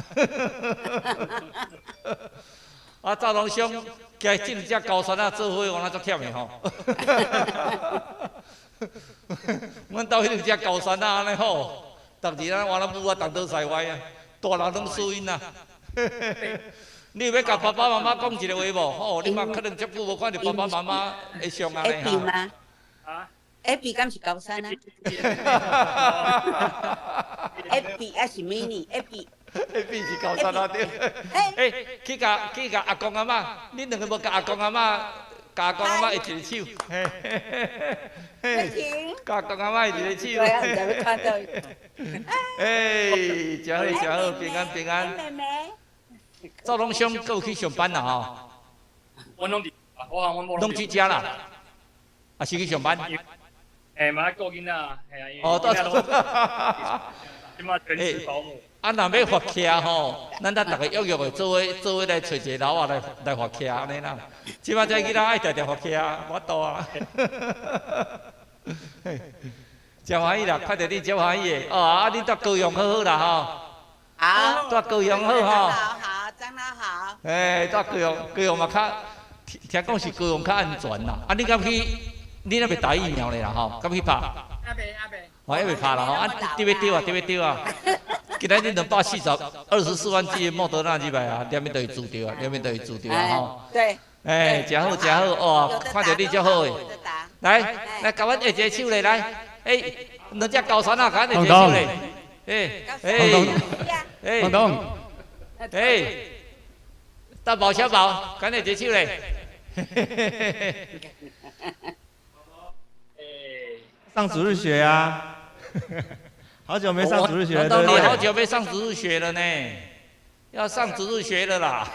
啊，兆龙兄加进只高山啊，做伙我那足忝的吼。阮兜迄两只高山啊，安尼吼，逐日咱活咱母啊，东倒西歪啊，大人拢输因啊。你有要甲爸爸妈妈讲一个话无？哦，你嘛可能足久无看到爸爸妈妈会上安尼哈。吗？啊？下边敢是高山啊？下边还是美女？下边。下边是高山啊对。去甲阿公阿妈，恁两个无甲阿公阿妈，甲阿公阿妈会一个手。甲阿公阿妈会一个手。对啊，唔知要看到。真好真好，平安平安。妹妹。兆龙兄，搁有去上班啦吼？我拢伫，我拢居家啦，啊是去上班？嘛顾囡仔，哦，到即马全职保姆。啊，若要发徛吼，咱逐个约的做伙来找一个老仔来发徛安尼啦。即马这囡仔爱定定发徛，无度啊。真欢喜啦，看到你真欢喜的。哦，啊，你住高雄好好啦吼。好。住高雄好吼。好，长得好。住高雄嘛较，听讲是高雄较安全啦。啊，你敢去？你那边打疫苗嘞啦吼，敢去拍？阿伯。我还未拍啦吼，啊，对要丢啊！今仔日224万剂的莫德纳200啊，连面都会注着啊，连面都会注着啊吼。对。真好真好哦，看到你足好诶。来，甲阮下一个手咧，来，两只高山啊，甲阮下一个手咧。东东，大宝小宝，甲阮下一个手咧。上主日学啊，好久没上主日学了，对不对？好久没上主日学了呢，要上主日学了啦。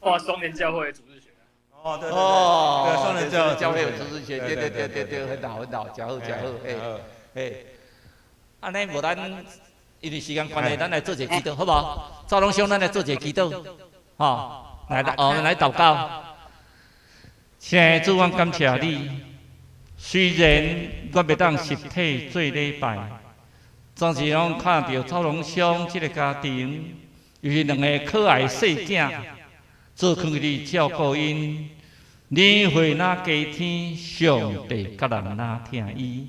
哇，双联教会的主日学。哦，对，双联教会有主日学，对，很好，真好，安尼无咱，因为时间关系，咱来做一个祈祷，好不好？兆龙兄，咱来做一个祈祷，吼，我们来祷告。亲爱的主，我感谢你。虽然我袂当实体做礼拜，总是拢看到兆龙兄这个家庭，尤其两个可爱细囝，做空你照顾因，年岁哪加天，上帝甲人哪听伊，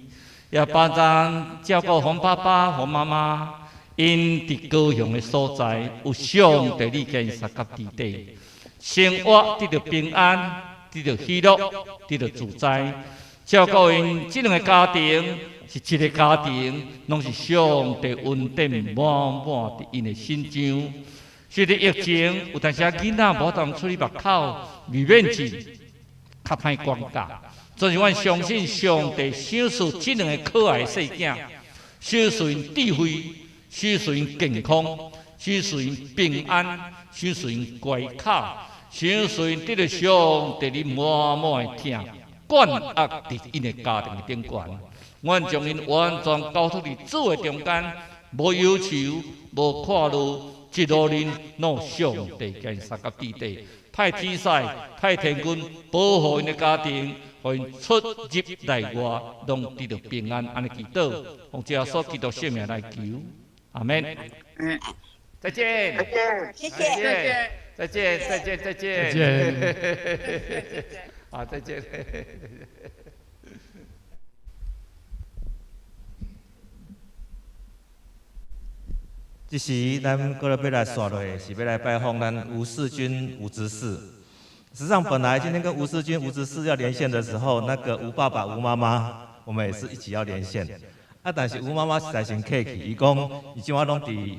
也帮咱照顾洪爸爸、洪妈妈，因伫高雄的所在有上帝你建设甲地底，生活得到平安，得到喜乐，得到自在。照顾因这两个家庭是一个家庭，拢是上帝恩典满满伫因的心上。随着疫情，有当时囡仔无当出去目口，未免是较歹管教。所以，阮相信上帝赏赐这两个可爱的细囝，赏赐因智慧，赏赐因健康，赏赐因平安，想随乖巧，想随得着上帝你满满的疼，管握伫因的家庭顶悬。阮将因完全交托伫主的中间，无要求，无看路，一路人拢上帝拣杀到底底。派天使，派天军保护因的家庭，互因出入内外拢得到平安，安尼祈祷，奉耶稣基督圣名来求，阿门。再见，谢再谢。见，再见，再见，再见，再见。好，再见。这时，咱过来要来刷落去，是要来拜访咱吴世军吴执事。实际上，本来今天跟吴世军吴执事要连线的时候，那个吴爸爸、吴妈妈，我们也是一起要连线。但是吴妈妈实在先客气，伊讲伊今晚拢伫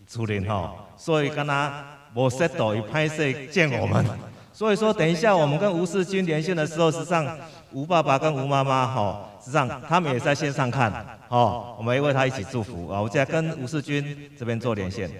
厝里吼，所以敢若无识到，伊歹势见我们。所以说，等一下我们跟吴世军连线的时候，实际上吴爸爸跟吴妈妈实际上他们也在线上看，我们也为他一起祝福啊！我现在跟吴世军这边做连线。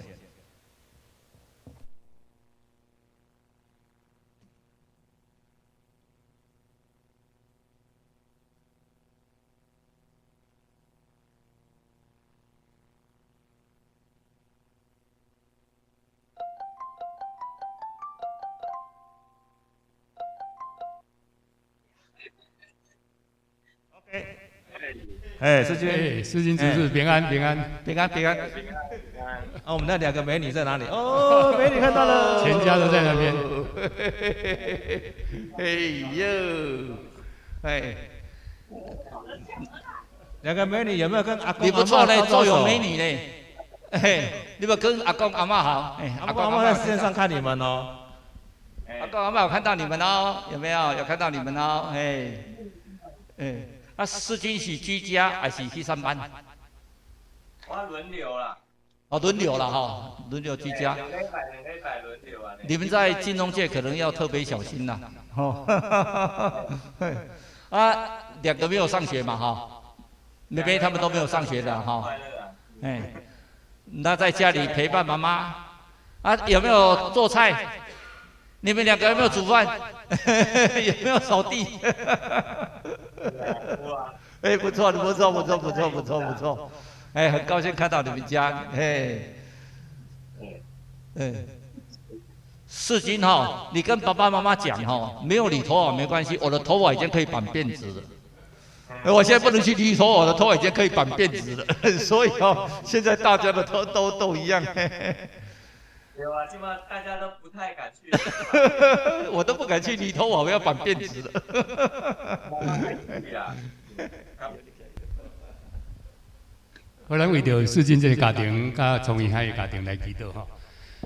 世军，世军执事平安平安平安平安。我们那两个美女在哪里？哦，美女看到了，全家都在那边。哎呦，哎，两个美女有没有跟阿公？你不错嘞，座有美女嘞。哎，你有跟阿公阿嬷好？哎，阿公阿嬷在线上看你们哦。阿公阿嬷有看到你们哦，有没有？有看到你们哦，哎，哎。世军是居家还是去上班？我轮流啦。轮流了哈，轮流居家。2礼拜轮流啊。你们在金融界可能要特别小心啦。两个没有上学嘛哈，妹妹他们都没有上学的哈。那在家里陪伴妈妈有没有做菜？你们两个有没有煮饭？有没有扫地？不错，不错，不错，不错，不错，不错。很高兴看到你们家。世军你跟爸爸妈妈讲没有理头发没关系，我的头发已经可以绑辫子了。我现在不能去理头，我的头发已经可以绑辫子了，所以现在大家的头都一样。有啊，基本上大家都不太敢去。我都不敢去理头发，我要绑辫子了。好，咱为着世军这个家庭，甲崇义海的家庭来祈祷哈。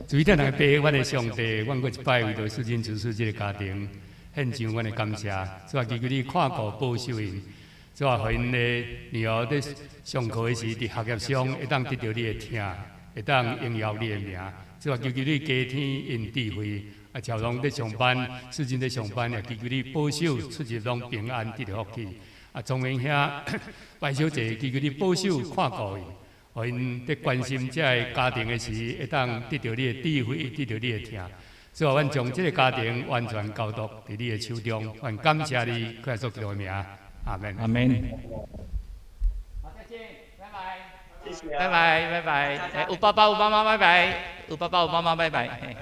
主天来拜阮的上帝，阮过一摆为着世军执事这个家庭，献上阮的感谢。主啊，祈求你看顾保守因，主啊，互因的女儿在上课的时，伫学业上会当得到你的听，会当荣耀你的名。主啊，求求你加添因智慧，乔龙在上班，世军在上班，也求求你保守出入拢平安，得到福气。中原遐拜小姐，求求你保守看顾因，互因在关心这个家庭的时，会当得到你的智慧，得到你的听。主啊，阮将这个家庭完全交托伫你的手中，愿感谢你，快速的名，阿门。阿门。好，再见，拜拜。谢谢。拜拜，拜拜。吴爸爸、吴妈妈，拜拜。吴爸爸、吴妈妈，拜拜。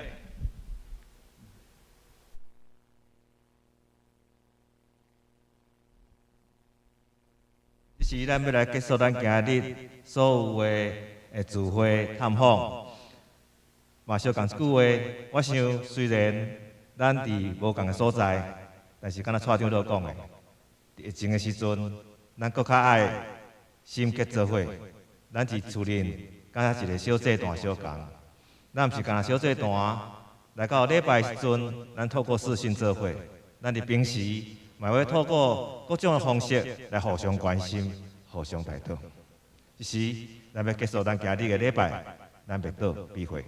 这是咱要来结束咱今日所有的聚会探访。嘛，小讲一句话，我想虽然咱伫无共的所在，但是敢若蔡长老讲的，疫情的时阵，咱搁较爱心结做伙。咱伫厝里，敢若一个小祭坛小共。咱毋是敢若小祭坛，来到礼拜时阵，咱透过视讯做伙。咱伫平时，嘛会透过各种的方式来互相关心、互相陪祷。这时，咱要结束咱今日的礼拜，咱要祷闭会。